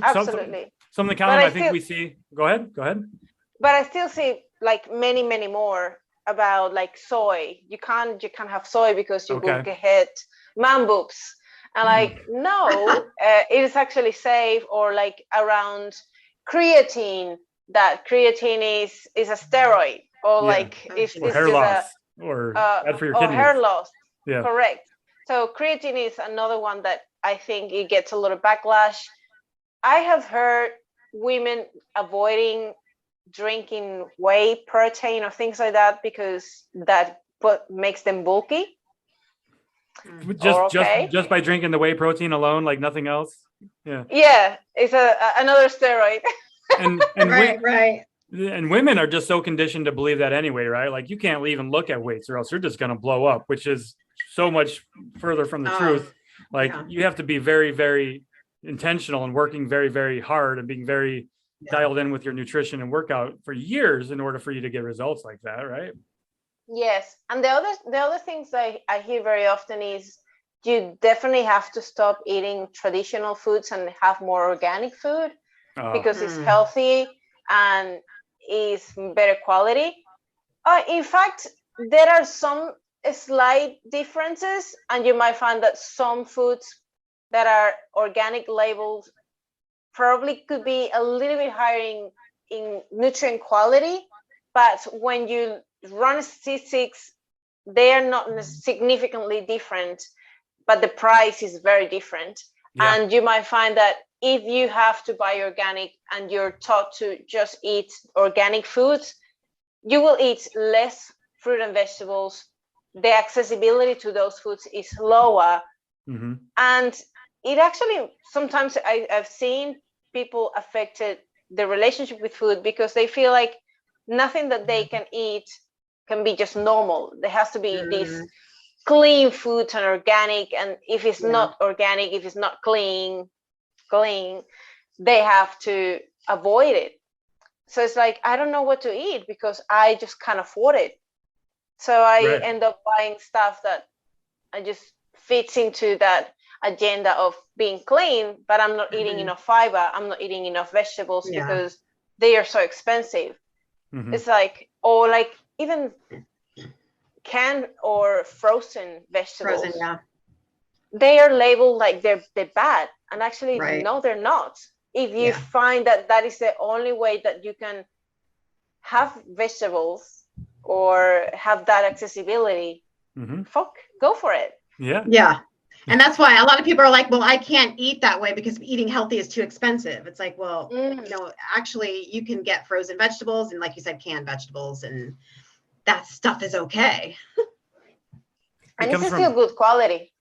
Absolutely.
Something common I think we see. Go ahead.
But I still see like many more about like soy. You can't have soy because you will get man boobs. And like, no, it is actually safe. Or like around creatine, that creatine is a steroid, or like it's
hair loss, or bad for your kidneys.
Hair loss.
Yeah,
correct. So creatine is another one that I think it gets a lot of backlash. I have heard women avoiding drinking whey protein or things like that because that makes them bulky.
Just by drinking the whey protein alone, like nothing else.
Yeah, it's another steroid.
and
right.
And women are just so conditioned to believe that anyway, right? Like, you can't even look at weights or else you're just going to blow up, which is so much further from the truth. Like, you have to be very, very intentional and working very, very hard and being very dialed in with your nutrition and workout for years in order for you to get results like that, right?
Yes. And the other things I hear very often is you definitely have to stop eating traditional foods and have more organic food because it's healthy and is better quality. In fact, there are some slight differences, and you might find that some foods that are organic labeled probably could be a little bit higher in nutrient quality, but when you run statistics, they are not significantly different, but the price is very different. And you might find that if you have to buy organic and you're taught to just eat organic foods, you will eat less fruit and vegetables. The accessibility to those foods is lower. And it actually, sometimes I've seen people affected the relationship with food because they feel like nothing that they can eat can be just normal. There has to be these clean foods and organic, and if it's not organic, if it's not clean, they have to avoid it. So it's like, I don't know what to eat because I just can't afford it. So I end up buying stuff that I just fits into that agenda of being clean, but I'm not eating enough fiber, I'm not eating enough vegetables because they are so expensive. It's like, or like even canned or frozen vegetables, they are labeled like they're bad, and actually no, they're not. If you find that is the only way that you can have vegetables or have that accessibility, go for it.
And that's why a lot of people are like, well, I can't eat that way because eating healthy is too expensive. It's like, well, actually you can get frozen vegetables and, like you said, canned vegetables, and that stuff is okay.
And it's still good quality.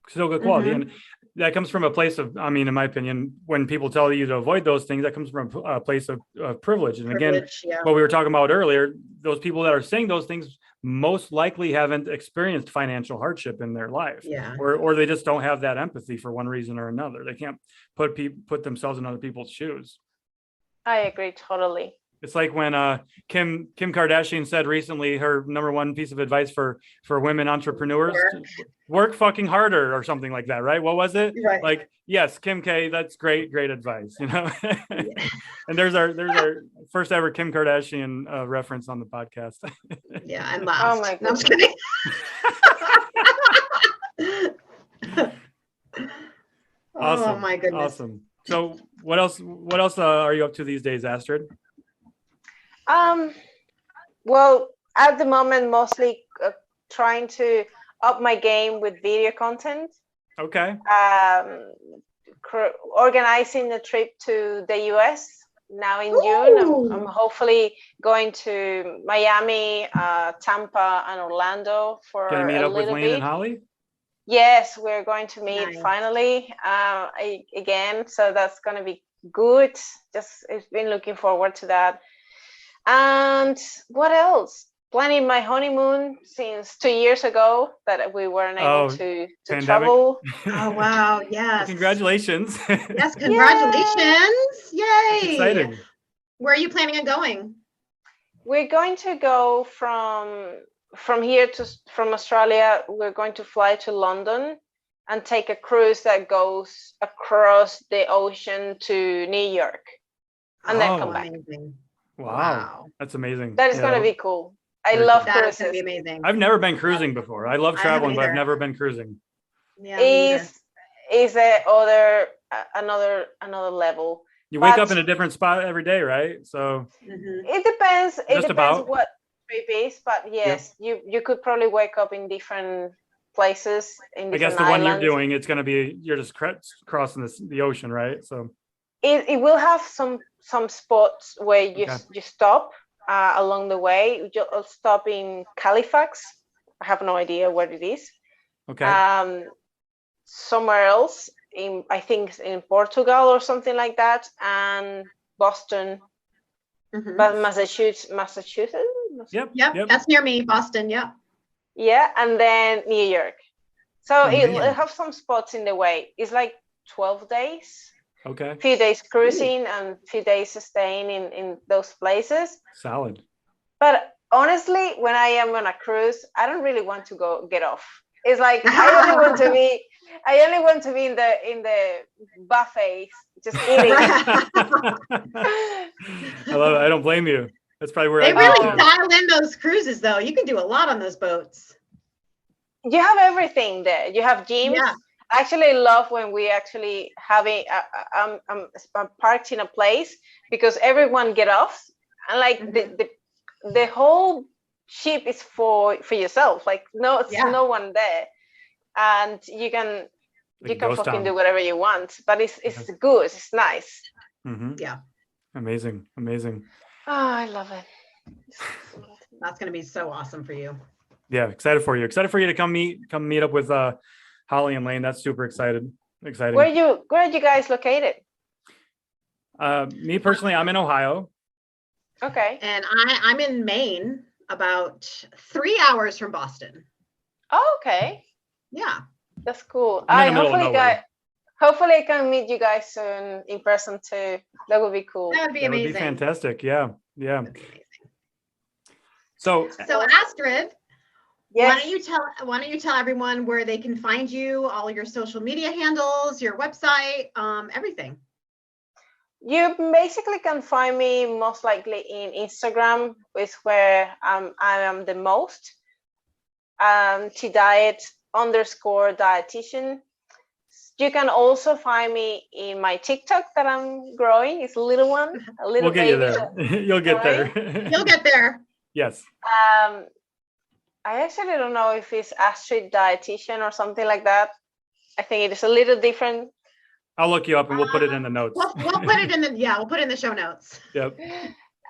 Still good quality. And that comes from a place of, I mean, in my opinion, when people tell you to avoid those things, that comes from a place of privilege. And again, what we were talking about earlier, those people that are saying those things most likely haven't experienced financial hardship in their life,
Yeah.
or they just don't have that empathy for one reason or another. They can't put themselves in other people's shoes.
I agree totally.
It's like when Kim Kardashian said recently, her number one piece of advice for women entrepreneurs, work fucking harder or something like that, right? What was it?
Right.
Like, yes, Kim K, that's great advice, you know. And there's our first ever Kim Kardashian reference on the podcast.
Yeah, and last.
Oh my
No, I'm just
goodness.
kidding.
Awesome.
Oh my goodness.
Awesome. So what else are you up to these days, Astrid?
Well, at the moment, mostly trying to up my game with video content.
Okay.
Organizing a trip to the US now in June. I'm hopefully going to Miami, Tampa, and Orlando for
Gonna meet
a
up with
little
Lane
bit.
and Holly?
Yes, we're going to meet
Nice.
finally again. So that's going to be good. It's been looking forward to that. And what else? Planning my honeymoon since 2 years ago that we weren't able to
pandemic.
Travel.
Oh wow! Yes.
Well, congratulations.
Yes, congratulations! Yay!
That's exciting.
Where are you planning on going?
We're going to go from here from Australia. We're going to fly to London and take a cruise that goes across the ocean to New York, and then come back.
Amazing.
Wow. That's amazing.
That is going to be cool. I love
That is gonna
cruises.
be amazing.
I've never been cruising before. I love
I
traveling,
haven't
but I've
either.
never been cruising.
Yeah. me either.
Is another level.
You wake
But-
up in a different spot every day, right? So
Mhm.
It depends. It
Just
depends
about.
what trip is, but yes, you could probably wake up in different places in
I guess
different
the one you're
islands.
doing, it's going to be, you're just crossing the ocean, right? So
It will have some spots where you
Okay.
you stop along the way. You'll stop in Halifax. I have no idea where it is.
okay.
Somewhere else I think in Portugal or something like that, and Boston,
Mhm.
but Massachusetts.
Yep.
Yep, that's near me, Boston. Yep.
Yeah, and then New York. So
Amazing.
it'll have some spots in the way. It's like 12 days,
Okay.
a few days cruising and a few days staying in those places.
Solid.
But honestly, when I am on a cruise, I don't really want to get off. It's like I only want to be in the buffets, just eating.
I love it. I don't blame you. That's probably where
They
I'd
really
be too.
dial in those cruises, though. You can do a lot on those boats.
You have everything there. You have gyms.
Yeah.
I actually love when we actually I'm parked in a place because everyone get off and like the whole ship is for yourself. Like it's no one there, and you can
Like
fucking
ghost town.
do whatever you want. But it's good. It's nice.
Mm-hmm.
Yeah.
Amazing.
Oh, I love it.
That's going to be so awesome for you.
Yeah, excited for you to come meet up with Holly and Lane. That's super exciting.
Where are you guys located?
Me personally, I'm in Ohio.
Okay.
And I'm in Maine, about 3 hours from Boston.
Oh, okay.
Yeah.
That's cool.
I'm in the middle of nowhere.
Hopefully I can meet you guys soon in person too. That would be cool.
That would be
That would
amazing.
be fantastic. Yeah.
That'd be amazing.
So
So Astrid,
Yes.
why don't you tell everyone where they can find you, all your social media handles, your website, everything.
You basically can find me most likely in Instagram, is where I am the most. Diet_dietitian. You can also find me in my TikTok that I'm growing. It's a little one, a little
we'll get you
baby.
there. You'll get there.
You'll get there.
Yes.
I actually don't know if it's Astrid Dietitian or something like that. I think it is a little different.
I'll look you up and we'll put it in the notes.
We'll put it in we'll put it in the show notes.
Yep.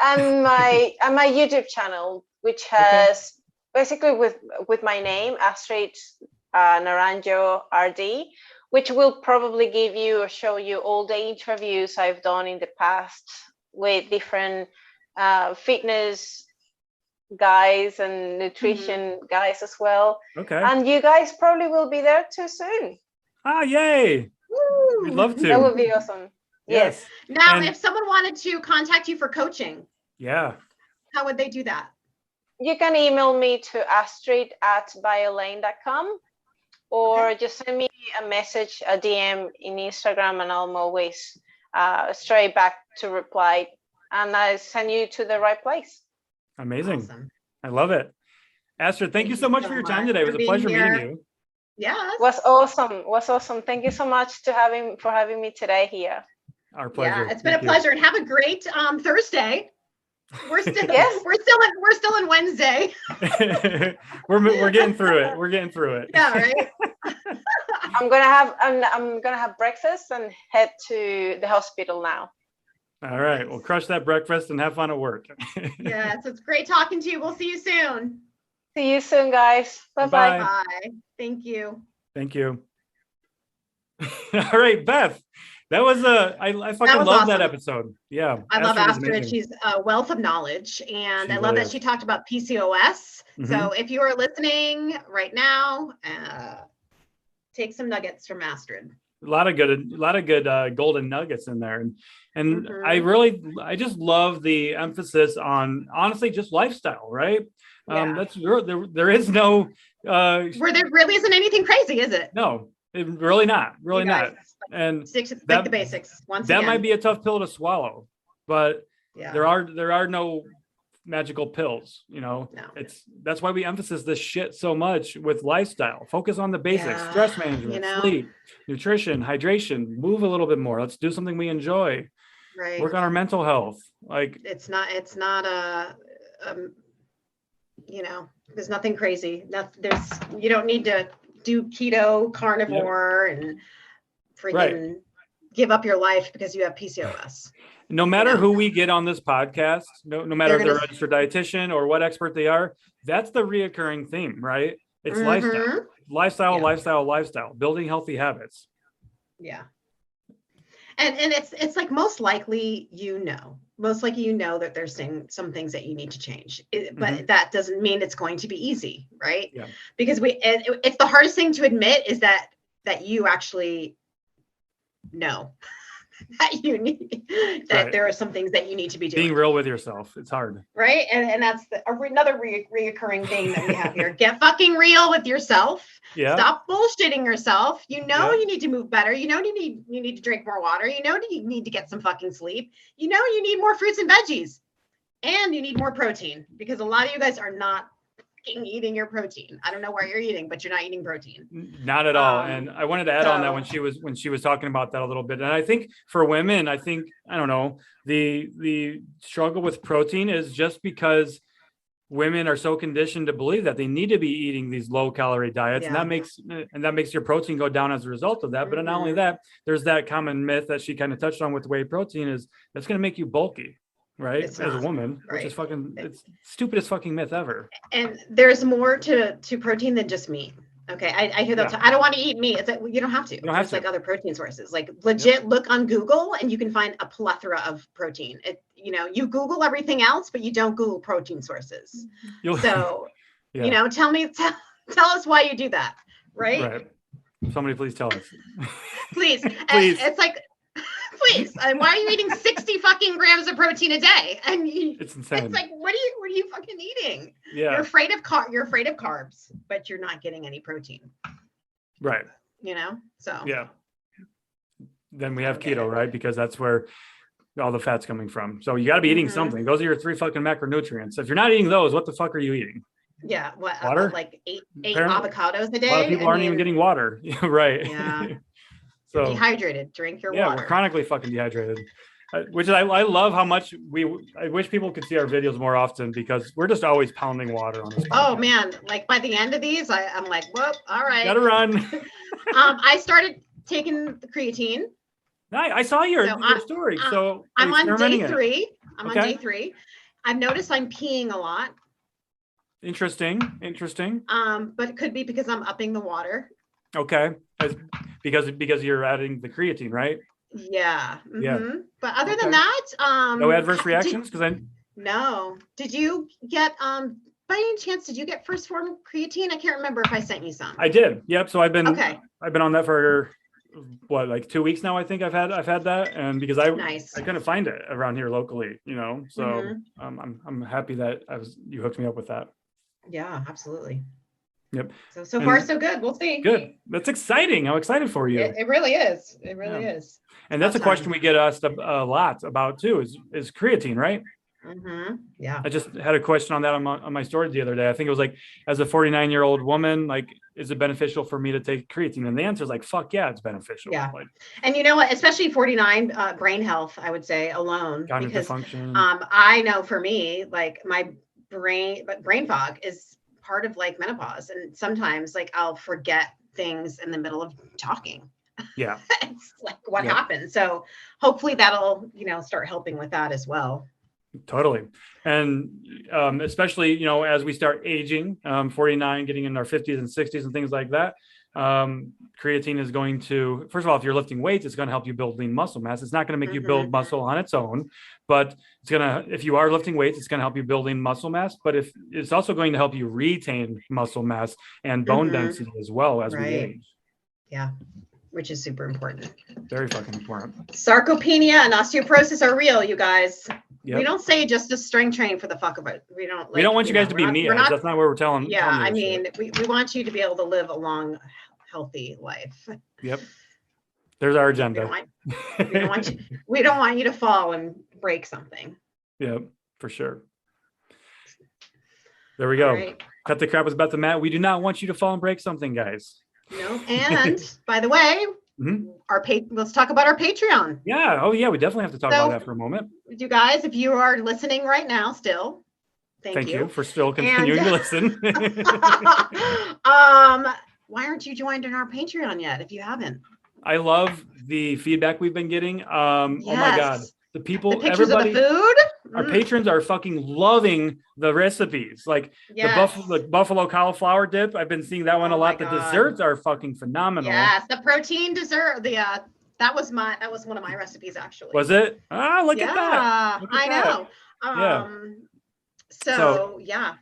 And my YouTube channel, which has basically with my name, Astrid Naranjo RD, which will probably give you or show you all the interviews I've done in the past with different fitness guys and nutrition guys as well.
Okay.
And you guys probably will be there too soon.
Ah, yay.
Woo!
We'd love to.
That would be awesome. Yes.
Now,
And-
if someone wanted to contact you for coaching,
Yeah.
how would they do that?
You can email me to astrid@biolane.com, or just send me a message, a DM in Instagram, and I'm always straight back to reply, and I send you to the right place.
Amazing.
Awesome.
I love it. Astrid, thank you so much for your time today. It was a pleasure meeting you.
Yes.
Was awesome. Thank you so much for having me today here.
Our pleasure.
Yeah, it's been a pleasure, and have a great Thursday. We're still
Yes.
we're still in Wednesday.
we're getting through it. We're getting through it.
Yeah, right.
I'm gonna have breakfast and head to the hospital now.
All right. Well, crush that breakfast and have fun at work.
Yes, it's great talking to you. We'll see you soon.
See you soon, guys. Bye-bye.
Bye.
Bye. Thank you.
Thank you. All right, Beth. That was I fucking
was
love that
awesome.
episode. Yeah.
I love
was
Astrid.
amazing.
She's a wealth of knowledge, and
She
I love
really
that
is.
she talked about PCOS.
Mhm.
So if you are listening right now, take some nuggets from Astrid.
A lot of good golden nuggets in there, and
Mhm.
I just love the emphasis on honestly just lifestyle, right?
Yeah.
That's there is no
Where there really isn't anything crazy, is it?
no, really not,
You guys,
and
stick to
that-
the basics. Once
that
again.
might be a tough pill to swallow, but
Yeah.
there are no magical pills,
No.
That's why we emphasize this shit so much with lifestyle. Focus on the basics:
Yeah,
stress management,
you know.
sleep, nutrition, hydration, move a little bit more. Let's do something we enjoy.
Right.
Work on our mental health. Like,
It's not there's nothing crazy. You don't need to do keto, carnivore, and freaking give up your life because you have PCOS.
no matter
Yeah.
who we get on this podcast, no matter if they're a registered dietitian or what expert they are, that's the reoccurring theme, right? It's
Mhm.
lifestyle, building healthy habits.
Yeah. And it's like most likely that there's some things that you need to change, but that doesn't mean it's going to be easy, right?
Yeah.
Because it's the hardest thing to admit is that you actually know that you need that there are some things that you need to be doing.
Being real with yourself, it's hard.
Right. And that's another reoccurring thing that we have here. Get fucking real with yourself.
Yeah.
Stop bullshitting yourself. You need to move better. You need to drink more water. You need to get some fucking sleep. You need more fruits and veggies, and you need more protein, because a lot of you guys are not fucking eating your protein. I don't know where you're eating, but you're not eating protein.
Not at all. And I wanted to add on that when she was talking about that a little bit. And I think for women, I don't know, the struggle with protein is just because women are so conditioned to believe that they need to be eating these low calorie diets, and that makes your protein go down as a result of that. But not only that, there's that common myth that she kind of touched on with whey protein is that's going to make you bulky, right?
As
a woman,
right.
Which is it's stupidest fucking myth ever.
And there's more to protein than just meat. Okay, I hear that. I don't want to eat meat. It's like, well, you don't have to. There's like other protein sources. Like legit, look on Google and you can find a plethora of protein. You Google everything else, but you don't Google protein sources. So, tell us why you do that, right?
Right. Somebody please tell us.
Please.
Please.
It's like, please. And why are you eating 60 fucking grams of protein a day? And
it's insane.
It's like, what are you fucking eating?
Yeah.
You're afraid of carbs, but you're not getting any protein.
Right.
So.
Yeah. Then we have keto, right? Because that's where all the fat's coming from. So you got to be eating something. Those are your 3 fucking macronutrients. If you're not eating those, what the fuck are you eating?
Yeah. What?
Water?
Like eight avocados a day.
A lot of people aren't even getting water. Right.
Yeah.
So
dehydrated. Drink your water.
We're chronically fucking dehydrated. Which is, I love how much I wish people could see our videos more often, because we're just always pounding water on this podcast.
Oh man, like by the end of these, I'm like, whoop, all right.
Gotta run.
I started taking the creatine.
I saw your story. So
I'm on day 3. I'm
Okay.
on day 3. I've noticed I'm peeing a lot.
Interesting.
But it could be because I'm upping the water.
Okay. Because you're adding the creatine, right?
Yeah.
Yeah.
But other than that,
no adverse reactions, because
No. Did you get, by any chance, did you get first form creatine? I can't remember if I sent you some.
I did. Yep. So I've been on that for what, like 2 weeks now. I think I've had that, and because I couldn't find it around here locally, so I'm happy that you hooked me up with that.
Yeah, absolutely.
Yep.
So far so good. We'll see.
Good. That's exciting. I'm excited for you.
It really is. It really is.
And that's a question we get asked a lot about too, is creatine, right?
Yeah.
I just had a question on that on my story the other day. I think it was like, as a 49-year-old woman, like, is it beneficial for me to take creatine? And the answer is like, fuck yeah, it's beneficial.
Yeah.
Like,
and you know what, especially 49, brain health, I would say alone, because
function.
I know for me, like my brain fog is part of like menopause. And sometimes like I'll forget things in the middle of talking.
Yeah.
It's like what happened. So hopefully that'll, start helping with that as well.
Totally. And especially, as we start aging, 49, getting in our 50s and 60s and things like that, creatine is going to, first of all, if you're lifting weights, it's going to help you build lean muscle mass. It's not going to make you build muscle on its own, but if you are lifting weights, it's going to help you build lean muscle mass, but if it's also going to help you retain muscle mass and bone density as well as we age.
Yeah. Which is super important.
Very fucking important.
Sarcopenia and osteoporosis are real, you guys.
Yep.
We don't say just to strength train for the fuck of it. We don't
want you guys to be me. That's not what we're telling.
Yeah, I mean, we want you to be able to live a long, healthy life.
Yep. There's our agenda.
We don't want you to fall and break something.
Yep, for sure. There we go. Right. Cut the crap with Beth and Matt. We do not want you to fall and break something, guys.
No, and by the way, let's talk about our Patreon.
Yeah. Oh, yeah. We definitely have to talk about that for a moment.
You guys, if you are listening right now, still, thank you
for still continuing to listen.
Why aren't you joined in our Patreon yet? If you haven't,
I love the feedback we've been getting. Oh my God. The people,
everybody, of the food.
Our patrons are fucking loving the recipes. Like the buffalo cauliflower dip. I've been seeing that one a lot. The desserts are fucking phenomenal.
Yes, the protein dessert. That was one of my recipes actually.
Was it? Look at that.
I know. So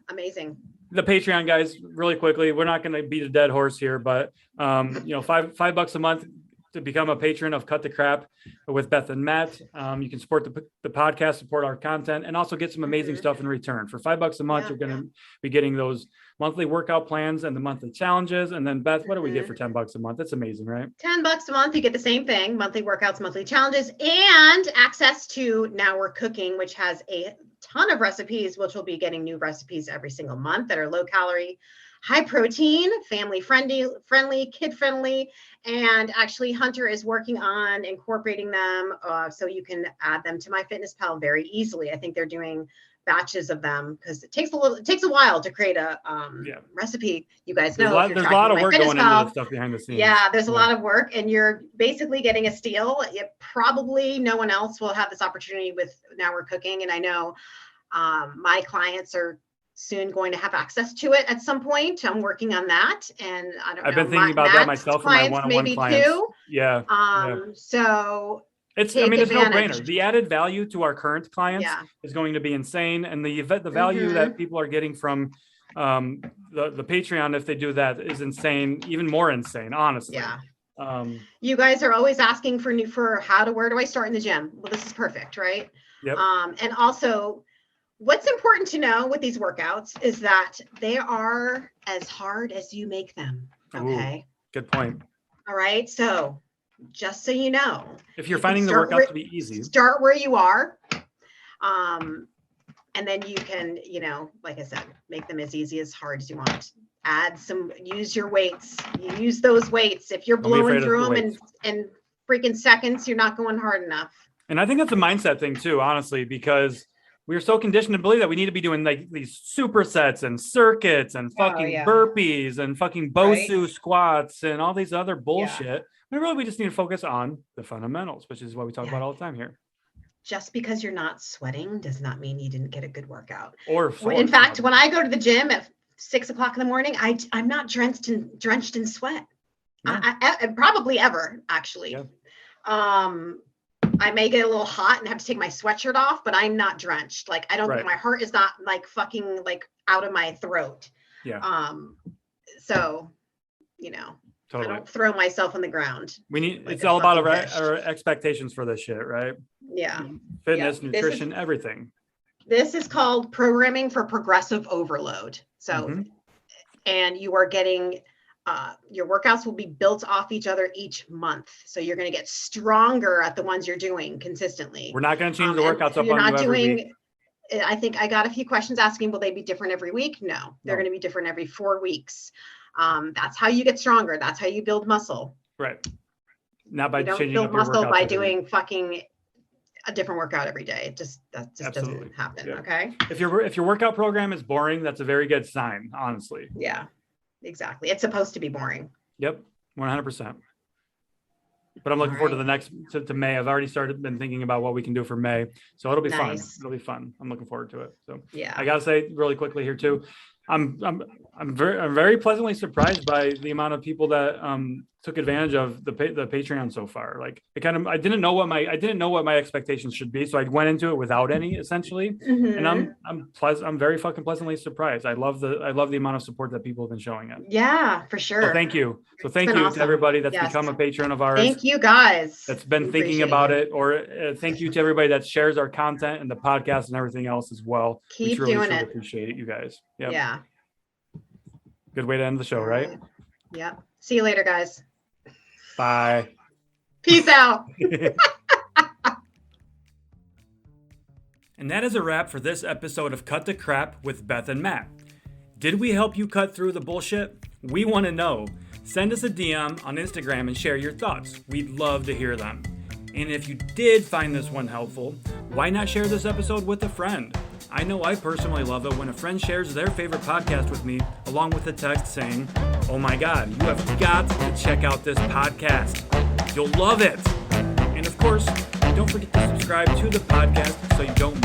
amazing.
The Patreon guys, really quickly, we're not going to beat a dead horse here, but $5 a month to become a patron of Cut the Crap with Beth and Matt. You can support the podcast, support our content, and also get some amazing stuff in return. For $5 a month, you're going to be getting those monthly workout plans and the monthly challenges. And then Beth, what do we get for $10 a month? That's amazing, right?
$10 a month, you get the same thing: monthly workouts, monthly challenges, and access to Now We're Cooking, which has a ton of recipes, which will be getting new recipes every single month that are low calorie, high protein, family friendly, kid friendly. And actually Hunter is working on incorporating them so you can add them to MyFitnessPal very easily. I think they're doing batches of them because it takes a while to create a recipe. You guys know
there's a lot of work going into this stuff behind the scenes.
Yeah, there's a lot of work, and you're basically getting a steal. Probably no one else will have this opportunity with Now We're Cooking. And I know my clients are soon going to have access to it at some point. I'm working on that, and
I've been thinking about that myself for my one-on-one clients.
Too.
Yeah.
So
it's a no-brainer. The added value to our current clients is going to be insane, and the value that people are getting from the Patreon, if they do that, is insane, even more insane, honestly.
Yeah. You guys are always asking for where do I start in the gym? Well, this is perfect, right?
Yep.
And also, what's important to know with these workouts is that they are as hard as you make them. Okay.
Ooh, good point.
All right. So just so you know,
if you're finding the workout to be easy,
start where you are. And then you can, like I said, make them as easy as hard as you want. Use your weights. You use those weights. If you're blowing through them in freaking seconds, you're not going hard enough.
And I think that's a mindset thing too, honestly, because we're so conditioned to believe that we need to be doing like these supersets and circuits and fucking burpees and fucking Bosu squats and all these other bullshit. But really, we just need to focus on the fundamentals, which is what we talk about all the time here.
Just because you're not sweating does not mean you didn't get a good workout.
In
fact, when I go to the gym at 6 o'clock in the morning, I'm not drenched in sweat. I probably ever, actually.
Yeah.
I may get a little hot and have to take my sweatshirt off, but I'm not drenched. Like, I don't,
Right.
my heart is not like fucking like out of my throat.
Yeah.
So, you know,
Totally.
I don't throw myself on the ground.
We need,
like
it's
a
all about
fucking fish.
our expectations for this shit, right?
Yeah.
Fitness,
Yeah.
nutrition, everything.
This is called programming for progressive overload. So, and you are getting, your workouts will be built off each other each month. So you're going to get stronger at the ones you're doing consistently.
We're not going to change the workouts up
you're
on
not
you every
doing,
week.
I think I got a few questions asking, will they be different every week? No, they're going to be different every 4 weeks. That's how you get stronger. That's how you build muscle.
Right. Not by
you don't
changing
build
up your
muscle
workouts
by
every
doing
week.
fucking a different workout every day. That just
Absolutely.
doesn't happen.
Yeah.
Okay.
If your workout program is boring, that's a very good sign, honestly.
Yeah, exactly. It's supposed to be boring.
Yep. 100%. But I'm looking forward to the next to May. I've already been thinking about what we can do for May. So it'll be fun. It'll be fun. I'm looking forward to it. So
yeah,
I gotta say really quickly here too. I'm very pleasantly surprised by the amount of people that took advantage of the Patreon so far. Like I didn't know what my expectations should be, so I went into it without any essentially, and I'm very fucking pleasantly surprised. I love the amount of support that people have been showing it.
Yeah, for sure.
So thank you. So thank you
awesome.
to everybody that's become a patron of ours.
Thank you guys.
That's been thinking about it, or thank you to everybody that shares our content and the podcast and everything else as well.
Keep
we truly
doing it.
Appreciate it, you guys. Yep.
Yeah.
Good way to end the show, right?
Yeah. See you later, guys.
Bye.
Peace out.
And that is a wrap for this episode of Cut the Crap with Beth and Matt. Did we help you cut through the bullshit? We want to know. Send us a DM on Instagram and share your thoughts. We'd love to hear them. And if you did find this one helpful, why not share this episode with a friend? I know I personally love it when a friend shares their favorite podcast with me, along with a text saying, "Oh my God, you have got to check out this podcast. You'll love it." And of course, don't forget to subscribe to the podcast so you don't